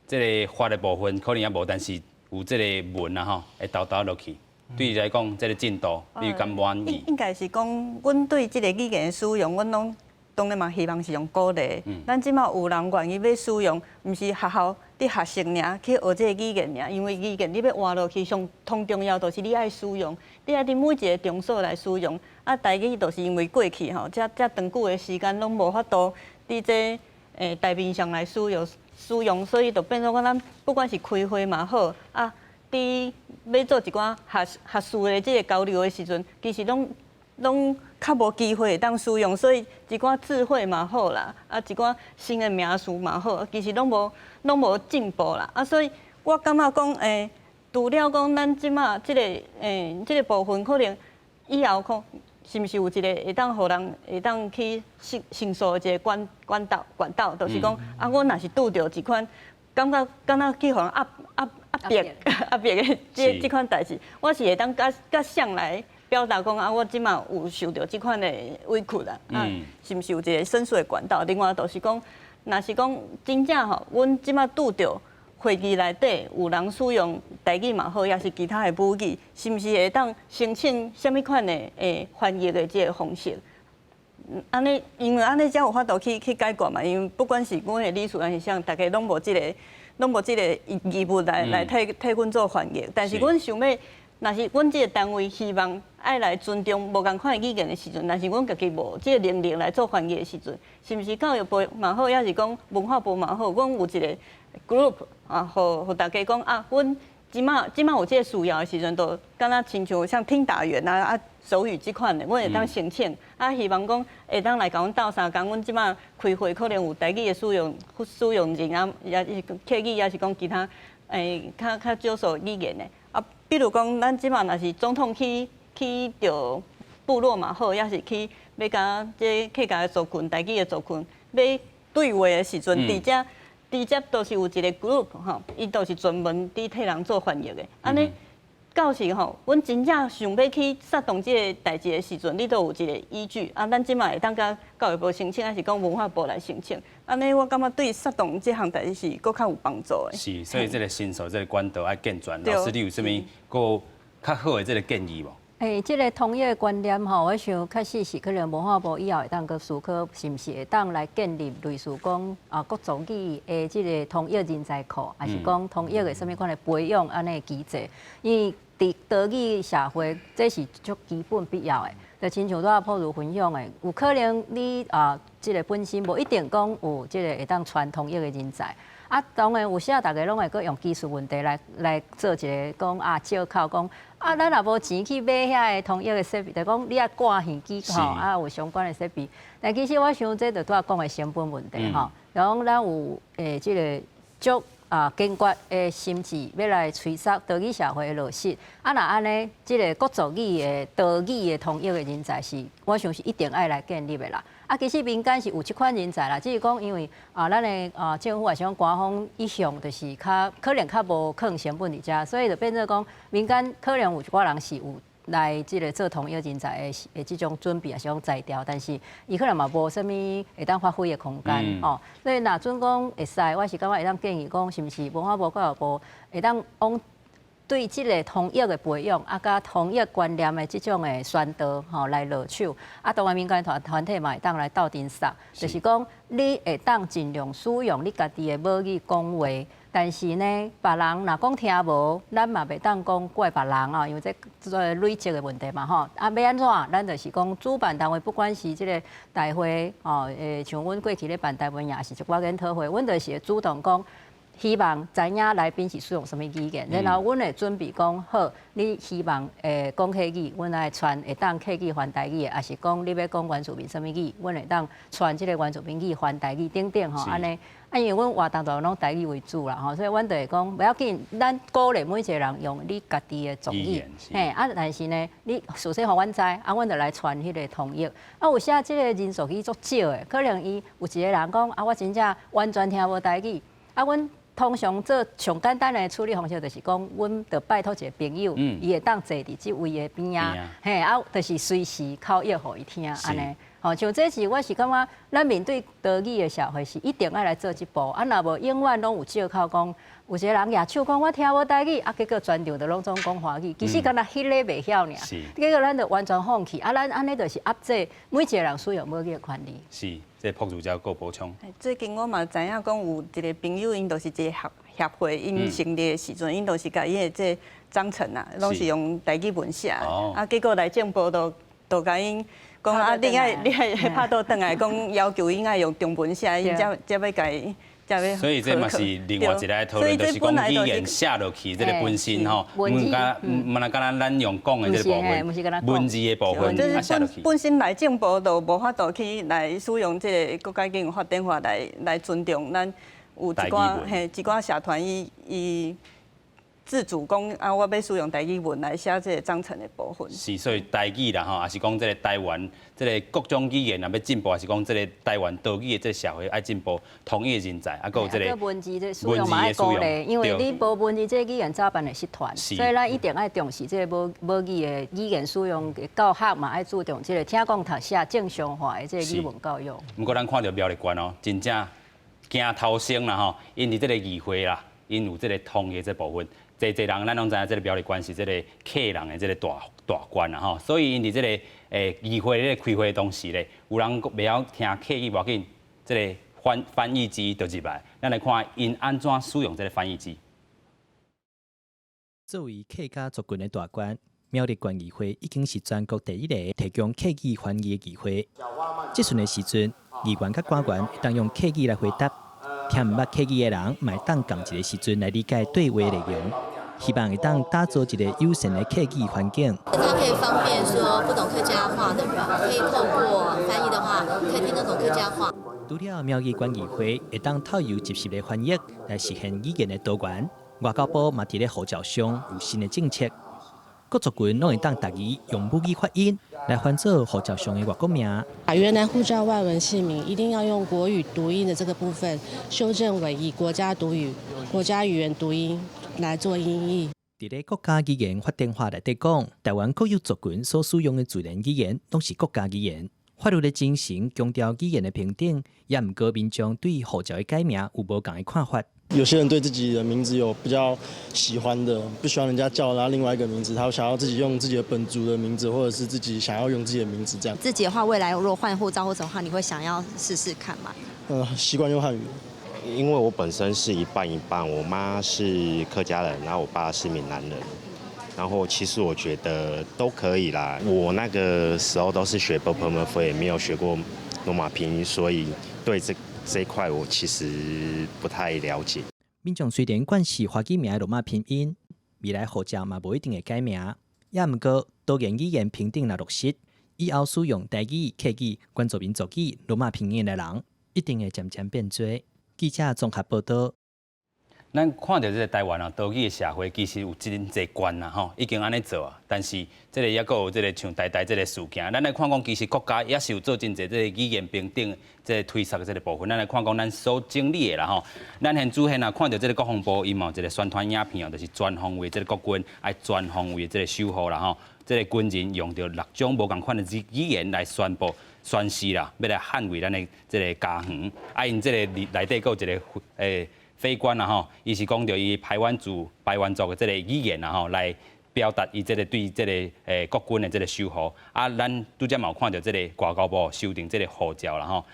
这个法的部分可能也无，但是有这个文啊吼，会倒落去。对你来讲，这个进度你敢满意？应该是讲，阮对这个语言的使用，阮拢当然嘛希望是用鼓励。咱即马有人愿意要使用，毋是学校伫学生尔去学这个语言尔，因为语言你要换落去，上通重要就是你爱使用，你爱伫每一个场所来使用。啊，台语就是因为过去吼，遮长久的时间拢无法度伫这台面上来使用，所以就变做讲咱不管是开会嘛好啊，伫要做一寡学术的这个交流的时阵，其实拢较无机会当使用，所以一寡智慧嘛好啦，啊一寡新的名词嘛好，其实拢无进步啦，啊所以我感觉讲除了讲咱即马这个部分可能以后可是毋是有一个会当互人会当去申诉一个管道，就是讲啊，我若是拄着一款感觉去互人压迫的这款代志，我是会当甲向来表达讲啊，我即马有受到这款的委屈啦，啊，是毋是有一个申诉的管道？另外就是讲，若是讲真正吼，阮即马拄着会议内底有人使用台语嘛好，也是其他的母语，是毋是会当申请什么款的翻译的这个方式？安尼，因为安尼才有法度去解决嘛。因为不管是阮的理事还是啥，大家拢无这个义务来替阮做翻译。但是阮想要，若是阮这个单位希望爱来尊重无共款的语言的时阵，但是阮家己无这个能力来做翻译的时阵，是毋是教育部嘛好，也是讲文化部嘛好，阮有一个 group 啊，互大家讲啊，阮即马有这个需要的时阵，就敢若亲像听打员啊手语这款的，阮会当申请啊，希望讲会当来甲阮斗相共。阮即马开会可能有台语的使用人啊，也是客语，也是讲其他较少数语言的啊。比如讲，咱即马若是总统去着部落嘛好，也是去要甲这客家的族群、台语的族群要对话的时阵，直接都是有一个 group 吼，伊都是专门伫替人做翻译的。安尼到时吼，阮真正想要去煽动这个代志的时阵，你都有一个依据啊。咱即马会当甲教育部申请，还是讲文化部来申请？安尼我感觉对煽动这项代志是搁较有帮助的。是，所以这个申诉这个管道要健全。老师，你有啥物搁较好的这个建议无？这个统一的观念吼，我想确实是可能文化部以后会当个思考，是毋是会当来建立类似讲各族语的这个统一人才库，还是讲统一的什么款的培养安尼机制？因为伫德语社会，这是足基本必要的。就亲像拄普如分享的，有可能你这个本身无一定讲有这个会当传统一的人才。啊，当然有时啊，大家拢会搁用技术问题来做一个讲借口讲咱若无钱去买遐个统一的设备，就讲你啊挂耳机吼有相关的设备。但其实我想这就拄讲的成本问题吼，然后咱有这个足坚决的心志要来催促德语社会的落实。若安尼，这个各族语的德语的统一的人才是，我想是一定爱来建立的啦。其实民间是有这款人才啦，只是讲因为咱的政府也是讲官方一向就是可能较无放成本伫遮，所以就变做讲民间可能有一寡人是有来这个做统一人才的这种准备，也是讲在调，但是伊可能嘛无啥物会当发挥的空间所以若准讲会使，我是感觉会当建议讲，是毋是文化部、教育部会当往对这个统一的培养，甲统一观念的这种的宣导来落手，当然民间团体嘛会当来斗阵杀，就是讲你会当尽量使用你家己的母语讲话。但是呢，别人若讲听无，咱嘛袂当讲怪别人啊，因为这累积的问题嘛吼。要安怎？咱就是讲主办单位，不管是这个大会像阮过去咧办台湾也是一寡研讨会，阮就是会主动讲，希望知影来宾是使用什么语言，然后阮会准备讲好，你希望讲客语，阮来传会当客语还台语的，也是讲你要讲原住民什么语，阮会当传这个原住民语还台语等等吼，安尼。因为阮活动都拢台语为主啦，吼，所以阮就会讲，不要紧，咱鼓励每一个人用你家己的族语，但是呢，你事先互阮知，阮就来传迄个统一。有些即个人数去足少的，可能伊有一个人讲，我真正完全听无台语，阮通常做上简单的处理方式，就是讲，阮就拜托一个朋友，伊会当坐伫即位的边啊，就是随时口译互伊听，安尼。像这是我是感觉，咱面对德语的社会是一定要来做一步。若无永远拢有借口讲，有一个人举手讲我听无台语，结果全场就拢总讲华语，其实敢若迄个袂晓尔。结果咱就完全放弃，咱安尼就是压制每一个人使用母语的权利。是，这朴主教有补充。最近我嘛知影讲有一个朋友，因就是一个协会，因成立的时阵，因就是甲伊的这章程啊，拢是用台语文写的。结果来政部都甲因。讲你爱拍倒转来，讲要求应该用中文写，因才要甲伊，才要。所以这嘛是另外一个讨论，就是讲语言写落去，这个本身吼，唔能敢咱用讲的这个部分，文字的部分啊写落去。本身来政部都无法度去来使用这个国家语言发展法来尊重咱有一寡社团伊。自主讲我要使用台语文来写这个章程的部分。是，所以台语啦吼，也是讲这个台湾这个各种语言若要进步，也是讲这个台湾岛语的这个社会爱进步，统一的人才，还有这个文字的使用嘛爱鼓励，因为你无文字这个语言早办的失传，所以咱一定爱重视这个母语的语言使用的教学嘛，爱注重这个听讲读写正常化的这个语文教育。不过咱看到苗栗县哦，真正惊头生啦吼，因为这个议会啦，因有这个统一这部分。侪人，咱拢知影，这个苗栗县是这个客人的这个大关啦吼，所以因伫这个议会咧开会当时咧，有人袂晓听客语，无要紧，这个翻译机就入来，咱来看因安怎使用这个翻译机。作为客家族群的大关，苗栗县议会已经是全国第一个提供客语翻译的议会。即阵的时阵，议员甲官员会当用客语来回答。听唔捌客语的人，买当共一个时阵来理解对话内容，希望会当打造一个友善的客语环境。它可以方便说不懂客家话的人，可以透过翻译的话，可以听得懂客家话。除了苗栗县议会会当透由及时的翻译来实现语言的多元，外交部嘛伫咧护照上有新的政策，各族群拢会当逐字用母语发音来翻做护照上的外国名。把原来护照外文姓名一定要用国语读音的这个部分，修正为以国家语言读音来做音译。伫咧国家语言法典法内底讲，台湾各有族群所使用的自然语言都是国家语言。法律的精神强调语言的平等，也毋过民众对护照的改名有无同的看法。有些人对自己的名字有比较喜欢的，不喜欢人家叫他另外一个名字，他想要自己用自己的本族的名字，或者是自己想要用自己的名字这样。自己的话，未来如果换护照或者的话，你会想要试试看吗？习惯用汉语。因为我本身是一半一半，我妈是客家人，然后我爸是闽南人，然后其实我觉得都可以啦。我那个时候都是学 ㄅㄆㄇㄈ， 也没有学过罗马拼音，所以对这一块我其实不太了解。民众虽然惯习华语名的罗马拼音，未来护照嘛无一定会改名，也毋过多元语言平等来落实，以后使用台语、客语、原住民族语、罗马拼音的人，一定会渐渐变多。记者综合报道。咱看到这个台湾啊，岛屿的社会其实有真侪关啦吼，已经安尼做啊。但是这个也阁有这个像台这个事件，咱来看讲，其实国家也是有做真侪这个语言平等这个推测的这个部分。咱来看讲咱所经历的啦吼，咱现主现啊看到这个国防部因嘛有一个宣传影片哦，就是全方位这个国军爱全方位这个守护啦吼，这个军人用到6种无共款的语言来宣布。宣誓啦，要来捍卫咱的这个家园。啊，因这个内底阁有一个飞官啦吼，伊是讲着以排湾族的这个语言啦吼来表达伊这个对这个国军的这个守护。啊，咱拄则嘛有看到这个外交部修订这个护照啦吼，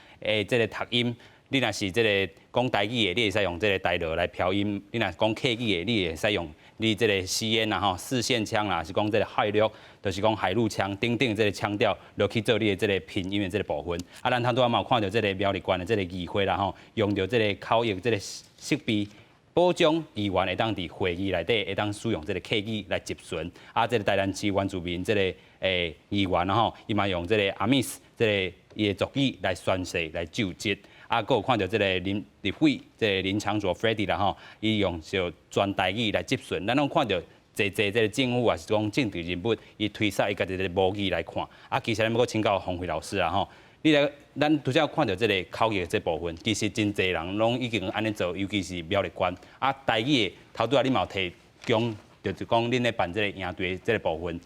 这个读音，你若是这个讲台语的，你会使用这个台语来标音；你若讲客语的，你会使用你这个吸烟啦吼、四线枪啦，是讲这个海陆，就是讲海陆枪等等这个腔调，落去做你的这个拼音的这个部分。啊，咱头拄仔嘛有看到这个苗栗县的这个议会啦吼，用到这个口译这个设备。保障议员会当伫会议内底会当使用这个客语来接询，啊，这个台南市原住民这个议员吼，伊嘛用这个阿密斯这个伊的族语来宣誓来就职，啊，佫有看到这个立委这个林长佐 Freddie 啦吼，伊用就全台语来接询，咱拢看到这个政府也是讲政治人物，伊推晒伊家己的母语来看，啊，其实咱要佫请教洪辉老师啊吼。你来，咱拄则看到这个口译的这部分，其实真侪人拢已经安尼做，尤其是苗栗县啊，台语的头拄仔你嘛有提供，就是讲恁咧办这个营队这个部分，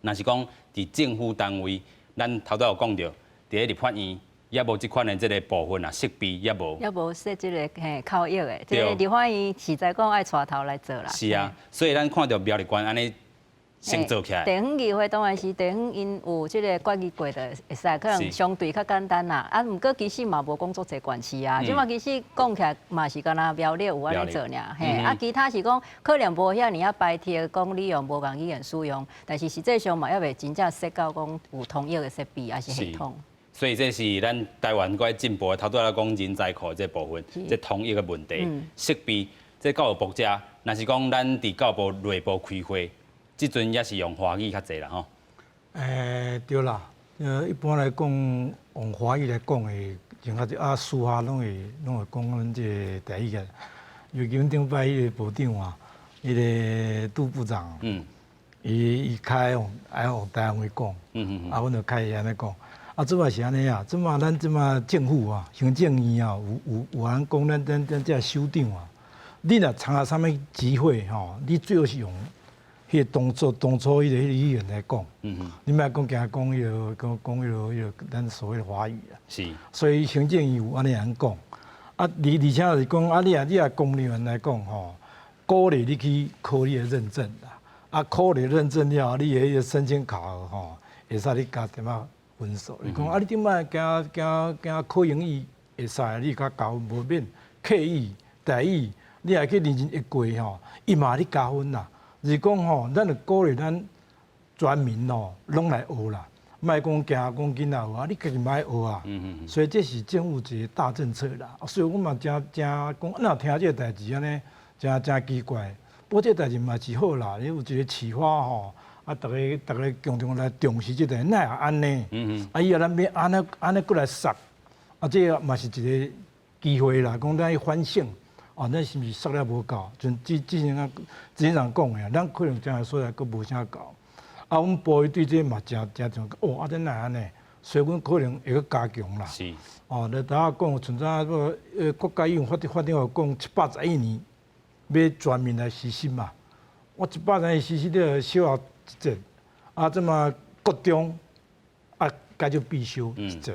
若是讲伫政府单位，咱头拄有讲到，伫咧立法院也无即款的这个部分啊，设备也无。也无设这个口译的，这个立法院实在讲爱带头来做啦。是啊，所以咱看到苗栗县安尼。先做起来。地方议会当然是地方因有即个决议过的会使，可能相对较简单啦。啊，毋过其实嘛无讲做侪关系啊。即嘛其实讲起来嘛是干那苗栗有安尼做尔，嘿。啊，其他是讲可能无遐尔啊白贴，讲你用无共语言使用，但是实际上嘛还未真正设到讲有统一的设备还是系统。所以这是咱台湾该进步的，头拄仔讲人才库这部分，这统一的问题，设备这教育部遮，若是讲咱伫教育部内部开会。即阵也是用华语较侪啦吼。对啦，一般来讲用华语来讲的，像私下拢会讲阮这台语个。尤其阮顶摆迄个部长啊，迄个杜部长，伊开用爱用台湾话讲，啊，阮就开安尼讲。啊，即摆是安尼啊，即摆咱即摆政府啊，行政院啊，有人讲咱这首长啊，你若参加啥物集会吼，你最好是用。迄个当初迄个语言来讲，你莫讲讲迄个咱所谓的华语啊。是。所以行政院有安尼样讲，啊，而且就是讲啊，你啊公务员来讲吼，鼓励你去考你的认证啦，啊，考你认证了，你的迄个申请考核吼，会使你加点仔分数。你讲啊，你顶摆惊考英语会使，你加高无免客语、台语，你也去认真一过吼，伊嘛你加分啦。是讲吼，咱就鼓励咱全民吼，拢来学啦，莫讲惊囡仔学啊，你家己莫学啊。所以这是政府一个大政策啦。所以我嘛真讲，哪听这个代志安尼，真奇怪。不过这代志嘛是好啦，有一个启发吼，啊，大家共同来重视这个，哪会安尼？啊，以后咱要安尼过来杀，啊，这嘛是一个机会啦，讲咱去反省。哦，咱是毋是杀了无够？之前讲的，咱可能将来说来佫无啥够。啊，阮部队对这嘛真重要。哦，啊，咱哪安尼？所以阮可能会佫加强啦。是。哦，你等下讲，存在国家议员法定话讲711年要全面来实施嘛。我111年实施了小学一节，啊，这么国中啊该就必修一节，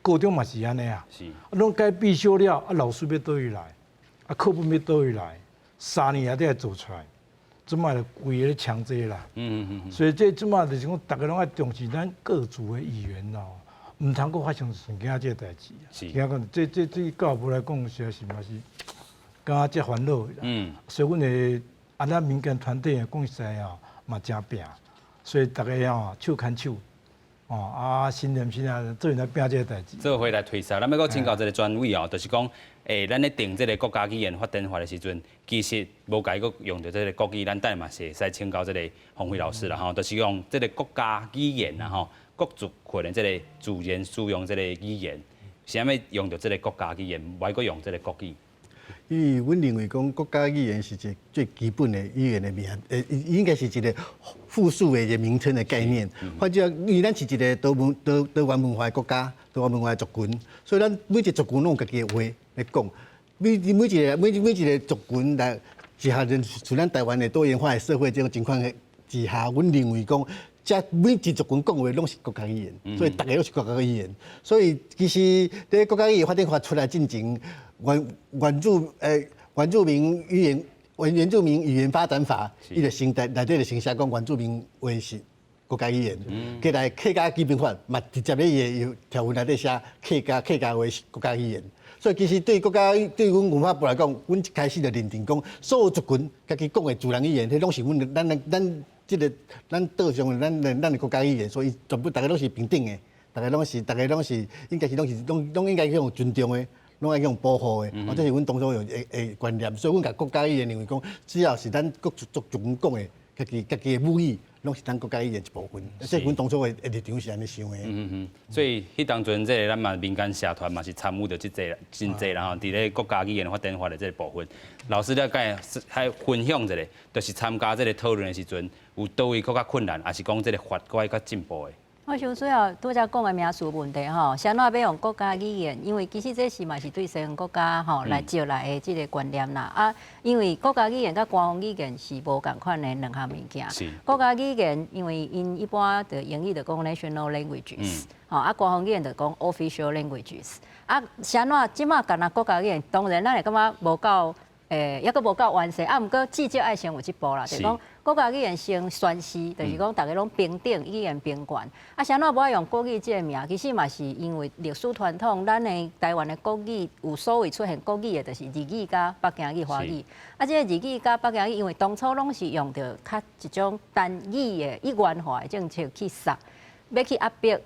高中嘛是安尼啊。是。啊，拢该必修了，啊，老师要倒位来？啊，课本要倒位来，3年也得要做出来，即卖就为了强制啦。所以这即卖就是讲，大家拢爱重视咱各族的议员咯，唔通阁发生像今仔这代志。是。今讲这教育部来讲，实在是嘛是，感觉这烦恼啦。所以阮的咱民间团体讲实在啊，嘛真拼，所以大家啊手牵手。哦啊，心连心啊，做人来拼这个代志。做回来推销，咱要搁请教一个专委哦，就是讲，咱咧定这个国家语言发展法的时阵，其实无该搁用到这个国语，咱等嘛是会使请教这个洪辉老师啦吼，就是用这个国家语言啦吼，各族可能这个自然使用这个语言，是安要用到这个国家语言，唔爱搁用这个国语。因为阮认为讲国家语言是一个最基本的语言的名，应该是一个复数的一个名称的概念。或者因为咱是一个多元文化的国家，多元文化的族群，所以咱每一个族群拢有家己的话来讲。每一个族群来之下，像咱台湾的多元化的社会这种情况之下，阮认为讲。即每一族群讲话拢是国家语言，所以大家都是国家语言。所以其实伫国家语言发展法出来进前，原住民语言发展法，伊就内底就写讲原住民话是国家语言。过来客家基本法嘛直接咧伊个条文内底写客家话是国家语言。所以其实对阮文化部来讲，阮一开始就认定讲，所有族群家己讲的自然语言，迄拢是咱岛上咱的国家语言，所以全部大家拢是平等的，大家拢是应该是拢应该去用尊重的。拢爱用保护的，这是阮当初有的观念，所以阮甲国家语言认为讲，只要是咱各族群讲的，家己的母语，拢是咱国家语言一部分。这阮当初的立场是安尼想的。所以迄当阵，这个咱嘛民间社团嘛是参与着真济啦吼，伫咧国家语言发展法的这个部分，老师了解还分享一下，就是参加这个讨论的时阵，有倒位更较困难，还是讲这个法改较进步的？我想主要拄则讲的名词问题吼，啥哪要用国家语言？因为其实这是嘛是对西方国家吼来招来的这个观念啦。啊，因为国家语言甲官方语言是无共款的两项物件。国家语言因为因一般的英语就讲 national languages，吼啊官方语言就讲 official languages。啊，啥哪即马干那国家语言，当然咱会感觉无够抑阁无够完善。啊，毋过至少爱先有一步啦，就是讲。国家语言先宣示，就是讲大家拢平等，语言平权。啊，啥哪无爱用国语这个名？其实嘛是因为历史传统，咱的台湾的国语有所谓出现国语的，就是日语加北京语、华语。啊，这个日语加北京语，因为当初拢是用着较一种单语的一元化的政策去杀，要去压迫。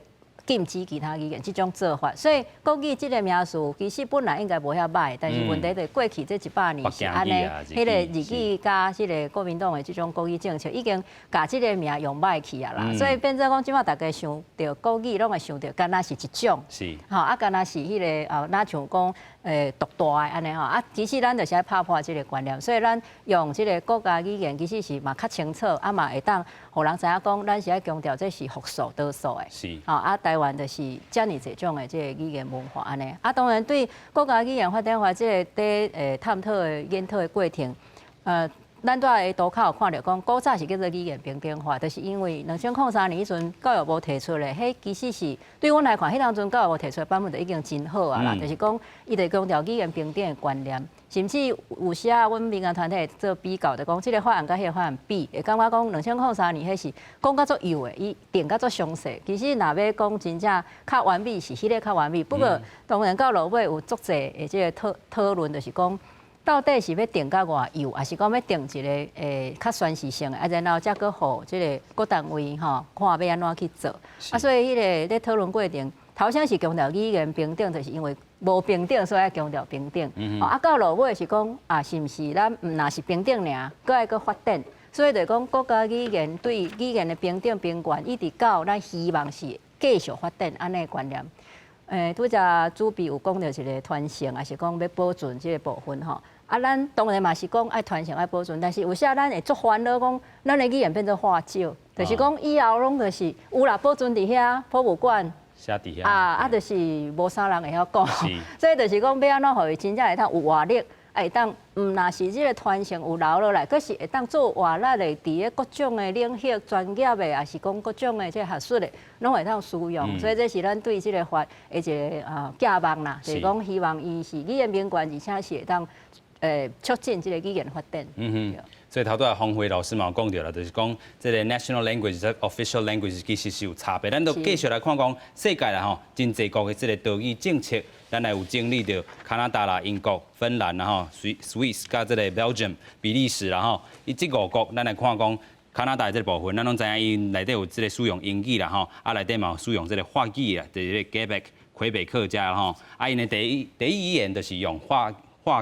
禁止其他语言这种做法，所以国语这个名词其实本来应该无遐歹，但是问题就过去这100年是安尼，迄个日语加迄个国民党的这种国语政策已经把这个名用歹去啊啦，所以变做讲即马大家想到国语，拢会想到敢若是一种，吼啊敢若是迄个哪像讲独大的安尼吼啊，其实咱就是爱打破这个观念，所以咱用这个国家语言其实是嘛较清楚，啊嘛会当互人知影讲，咱是爱强调这是复数多数的，吼啊台湾就是遮尔这种的这个语言文化安尼，啊当然对国家语言发展法这个在探讨的研讨的过程，咱在图卡有看到讲，古早是叫做语言平等化，就是因为2003年迄阵教育部提出的，迄其实是对阮来看，迄当阵教育部提出的版本就已经真好啊啦，就是讲伊就强调语言平等的观念，甚至有时啊，阮民间团体做比较，就讲即个法案甲迄个法案比，会感觉讲2003年迄是讲甲足幼的，伊定甲足详细。其实若要讲真正较完美，是迄个较完美。不过当然到落尾有足侪的即个讨论，就是讲。到底是要定到偌幼，还是讲要定一个较宣示性的，啊，然后再搁互即个各单位吼，看要安怎去做。啊，所以迄个咧讨论过程，头先是强调语言平等，就是因为无平等，所以要强调平等。啊，到落尾是讲啊，是毋是咱毋若是平等尔，搁爱搁发展。所以就讲国家语言对语言的平等平权，一直到咱希望是继续发展安尼观念。拄则主笔有讲到一个传承，还是讲要保存即个部分吼。啊，咱当然嘛是讲爱传承爱保存，但是有时咱会足烦恼，讲咱的语言变做化少，就是讲以后拢就是有啦保存伫遐博物馆，写伫遐啊，就是无啥人会晓讲，所以就是讲要安怎互伊真正会当有活力，会当若是即个传承有留落来，佫是会当做活力的，伫咧各种的领域专业的，也是讲各种的即学术的，拢会当使用。所以这是咱对即个法的一个寄望啦，就是讲希望伊是语言平权，而且是会当。促进这个语言发展。所以头拄啊，方慧老师嘛有讲到啦，就是讲这个 national language 和 official language 其实是有差别。咱都继续来看讲世界啦吼，真济国的这个岛屿政策，咱来有经历着加拿大啦、英国、芬兰啦吼、Swiss 加这个 Belgium、比利时啦吼，伊这5国咱来看讲。加拿大的这个部分，咱拢知影伊内底有这个使用英语啦吼，啊内底嘛有使用这个法语啦，就是Quebec、魁北克家吼，啊因的第一语言就是用法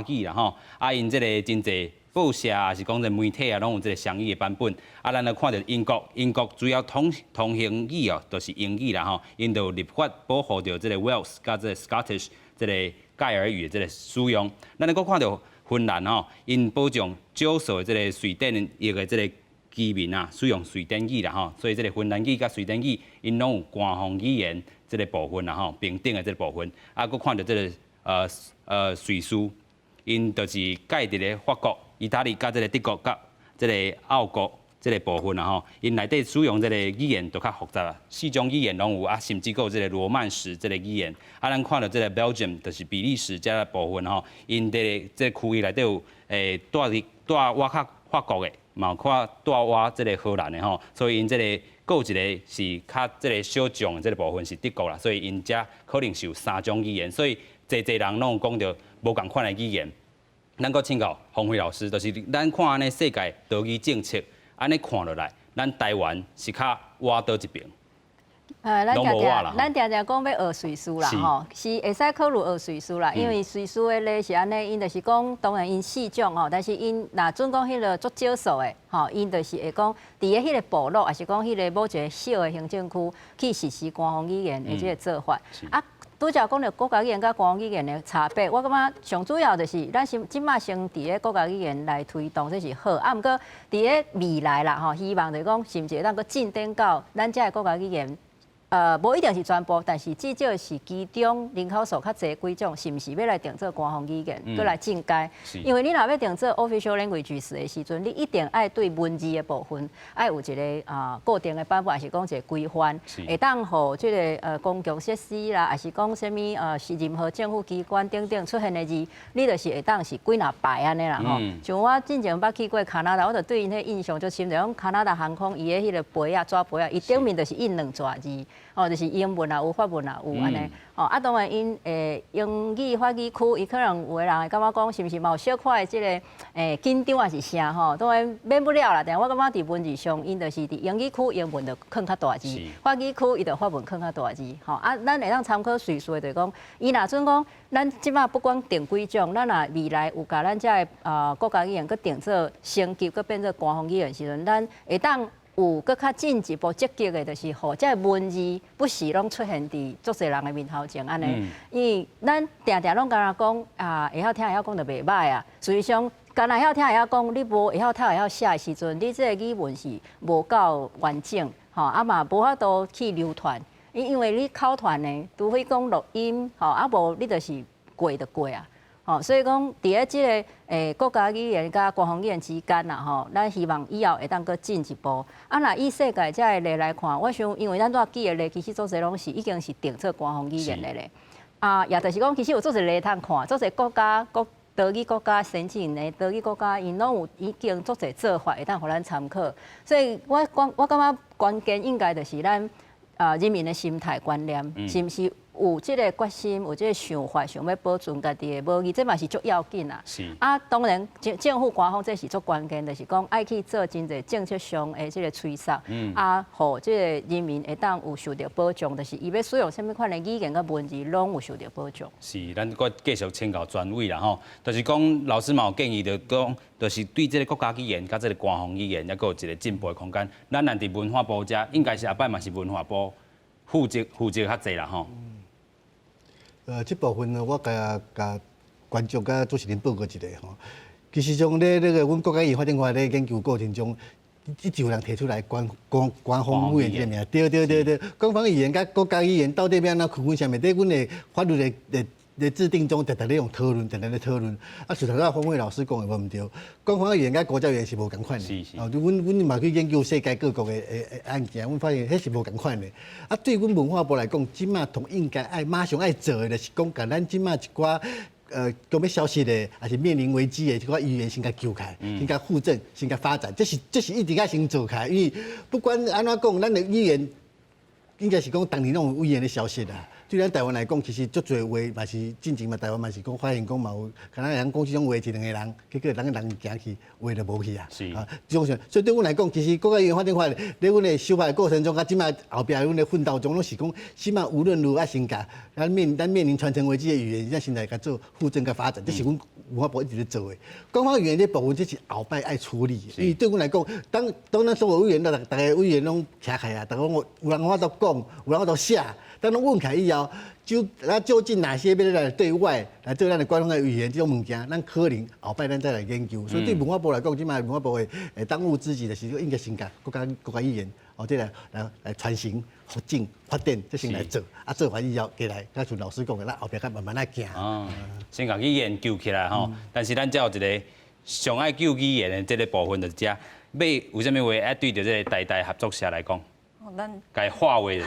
语啦吼，啊因这个真济报社啊是讲这媒体啊，拢有这个双语的版本。啊，咱来看到英国主要通行语哦，就是英语啦吼，因就立法保护着这个 Wales 加这个 Scottish 这个盖尔语的这个使用。咱来搁看到芬兰吼，因保障少数的这个瑞典裔的这个居民啊，使用瑞典语啦吼，所以这个芬兰语甲瑞典语，因拢有官方语言这个部分啦吼，平等的这个部分。啊，搁看到这个瑞士。因就是介伫咧法国、意大利、甲这个德国、甲这个奥国这个部分啊吼，因内底使用这个语言就较复杂啊，4种语言拢有啊，甚至还有这个罗曼史这个语言。啊，咱看到这个 Belgium 就是比利时这个部分吼，因这个区域内底有带瓦较法国的，嘛有看带瓦这个荷兰的吼，所以因这个还有一个是较这个小众的这个部分是德国啦，所以因遮可能是有3种语言，所以侪人拢有讲到无共款的语言。咱搁请教洪辉老师，就是咱看安尼世界德语政策安尼看落来，咱台湾是较歪倒一边。咱常常讲要学瑞士啦，吼，是会使考虑学瑞士啦，因为瑞士的咧是安尼，因就是讲，当然因4种吼，但是因若准讲迄个足少数的，吼，因就是会讲，伫个迄个部落，还是讲迄个某一个小的行政区去实施官方语言的即个做法。啊，拄则讲到国家语言甲官方语言的差别，我感觉上主要就是咱即马先伫个国家语言来推动，这是好。啊，毋过伫个未来啦，吼，希望就是讲，甚至当个进展到咱遮个国家语言。无一定是全部，但是至少是其中人口数较侪几种，是毋是要来定做官方语言，搁来进阶？因为你若要定做 official languages 的时阵，你一定爱对文字的部分爱有一个固定的版本，还是讲一个规范，会当互即个公共设施啦，还是讲啥物是任何政府机关等等出现的字，你就是会当是几若排安尼啦吼。像我之前捌去过加拿大，我就对因迄印象就深，就讲加拿大航空伊的迄个杯啊、纸杯啊，伊顶面就是印2纸字。哦，就是英文啊，有法文啊，有安尼。哦，啊，当然因英语、法语区，伊可能有个人会感觉讲，是毋是嘛有小块的即个紧张还是啥吼？当然免不了啦。但我感觉伫文字上，因就是伫英语区英文就囥较大字，法语区伊就法文囥较大字。吼，啊，咱会当参考瑞士的，就是讲，伊若准讲，咱即马不管定几种，咱若未来有甲咱遮的国家语言搁定做升级，搁变做官方语言时阵，咱会当。有搁较进一步积极的，就是互这文字不时拢出现伫足侪人的面头前安尼。因为咱定定拢敢若讲会晓听会晓讲就袂歹啊。实际上，敢若会晓听会晓讲，你无会晓读会晓写的时阵，你这个语文是无够完整，吼啊嘛无法度去流传。因为你口传呢，除非讲录音，吼啊无你就是过就过啊。吼，所以讲，伫咧即个国家语言甲官方语言之间啦，吼，咱希望以后会当搁进一步。啊，若以世界遮个例来看，我想，因为咱拄仔记的例，其实足侪拢是已经是定做官方语言的咧。啊，也就是讲，其实有足侪例通看，足侪国家德语国家先进的德语国家，因拢有已经足侪做法会当互咱参考。所以我感觉关键应该就是咱人民的心态观念，是毋是？有即个决心，有即个想法，想要保存家己的母语，这嘛是足要紧啦。啊，当然政府官方这是足关键，就是讲爱去做真侪政策上的即个催促，啊，互即个人民会当有受到保障，就是伊要使用什么款的语言甲文字，拢有受到保障。是，咱搁继续请教专委啦吼，就是讲老师嘛有建议，就讲就是对即个国家语言甲即个官方语言，还佫有一个进步的空间。咱若伫文化部遮，应该是下摆嘛是文化部负责较济啦吼。这部分呢，我甲观众甲主持人报告一下吼。其实从咧那个阮国家语言发展法咧研究过程中，一直有人提出来官方语言这个名，对，官方语言甲国家语言到底要安怎区分？啥物？在阮的法律的制定中，常常咧用讨论，常常咧讨论。啊，除头方伟老师讲的无毋对，官方语言甲国家语言是无共款的。哦，阮嘛去研究世界各国的案件，阮发现迄是无共款的。啊，对阮文化部来讲，即马同应该马上做的，就是讲甲咱即马一寡讲要消失的，还是面临危机的，即寡语言先甲救开，先甲复振，先甲发展，这是一直要先做开。因为不管安怎讲，咱的语言应该是讲当年那种语言的消失啦。对咱台湾来讲，其实足侪话嘛是进前嘛，台湾嘛是讲发现讲嘛有，可能人讲这种话一两个人，结果人行去，话就无去啊。是啊，这种所以对阮来讲，其实国家语言发展法咧阮的修法的过程中，甲即摆后壁阮的奋斗中，拢是讲，起码无论如何先甲咱面临传承危机的语言，咱现在甲做复振甲发展，这是阮文化部一直咧做的。官方语言这部分，这是后摆爱处理。因为对阮来讲，当咱所有语言，大家语言拢拆开啊，大家有人法度讲，有人法度写。当咱问开以后，究竟哪些要来对外来做咱的官方的语言这种物件，咱可能后摆咱再来研究。所以对文化部来讲，即卖文化部的当务之急就是应该先甲国家语言这来传承、复振、发展，这先来做。啊，做完以后，过来，甲像老师讲的，咱后壁甲慢慢来行。先甲语言救起来吼，但是咱才有一个上爱救语言的这个部分，就是遮。有啥物话爱对着这个台合作社来讲，咱该化为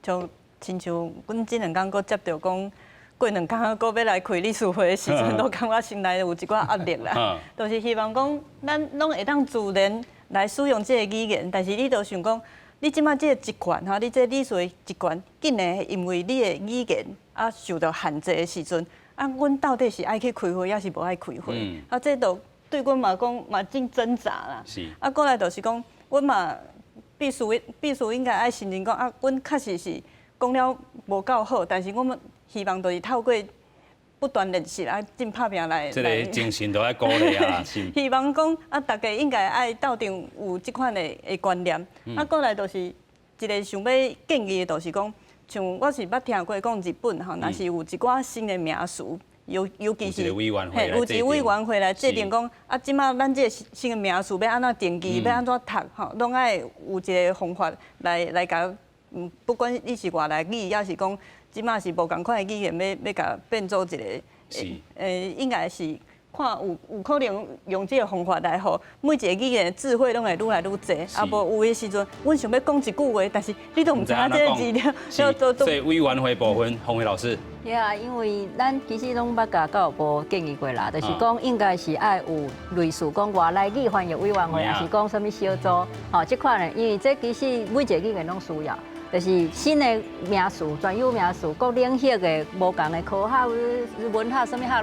像亲像阮这2天搁接到讲，过2天搁要来开理事会的时阵，都感觉心内有一寡压力啦。就是希望讲，咱拢会当自然来使用这个语言，但是你都想讲，你即马这个职权哈，你这理事的职权，竟然因为你的语言啊受到限制的时阵，啊，阮到底是爱去开会，还是无爱开会？啊，这都对阮嘛讲嘛真挣扎啦。是。啊，过来就是讲，阮嘛必须应该爱承认讲啊，阮确实是讲了无够好，但是我们希望就是透过不断练习啊，真拍拼来。这个精神都要鼓励啊，是。希望讲啊，大家应该爱斗阵有即款的观念。啊，过来就是一个想要建议的，就是讲，像我是捌听过讲日本吼，若是有一寡新的名词，尤其是有一个委员会有一个委员会来制定讲啊，即马咱这个新的名词要安怎定义，要安怎读吼，拢爱有一个方法来甲，不管你是外来语，还是讲。即马是无共款的语言，要甲变做一个，应该是看有可能用这个方法来，互每一个语言的智慧拢会愈来愈侪。啊，无有的时阵，阮想要讲一句话，但是你都唔知影这个字了，所以委员会部分，洪伟老师。因为咱其实拢捌甲教育部建议过啦，就是讲应该是爱有类似讲外来语翻译委员会，还是讲什么小组，吼，即款的，因为这其实每一个语言拢需要。就是新的名词、专有名词、各领域的无同的科学、文学什么学。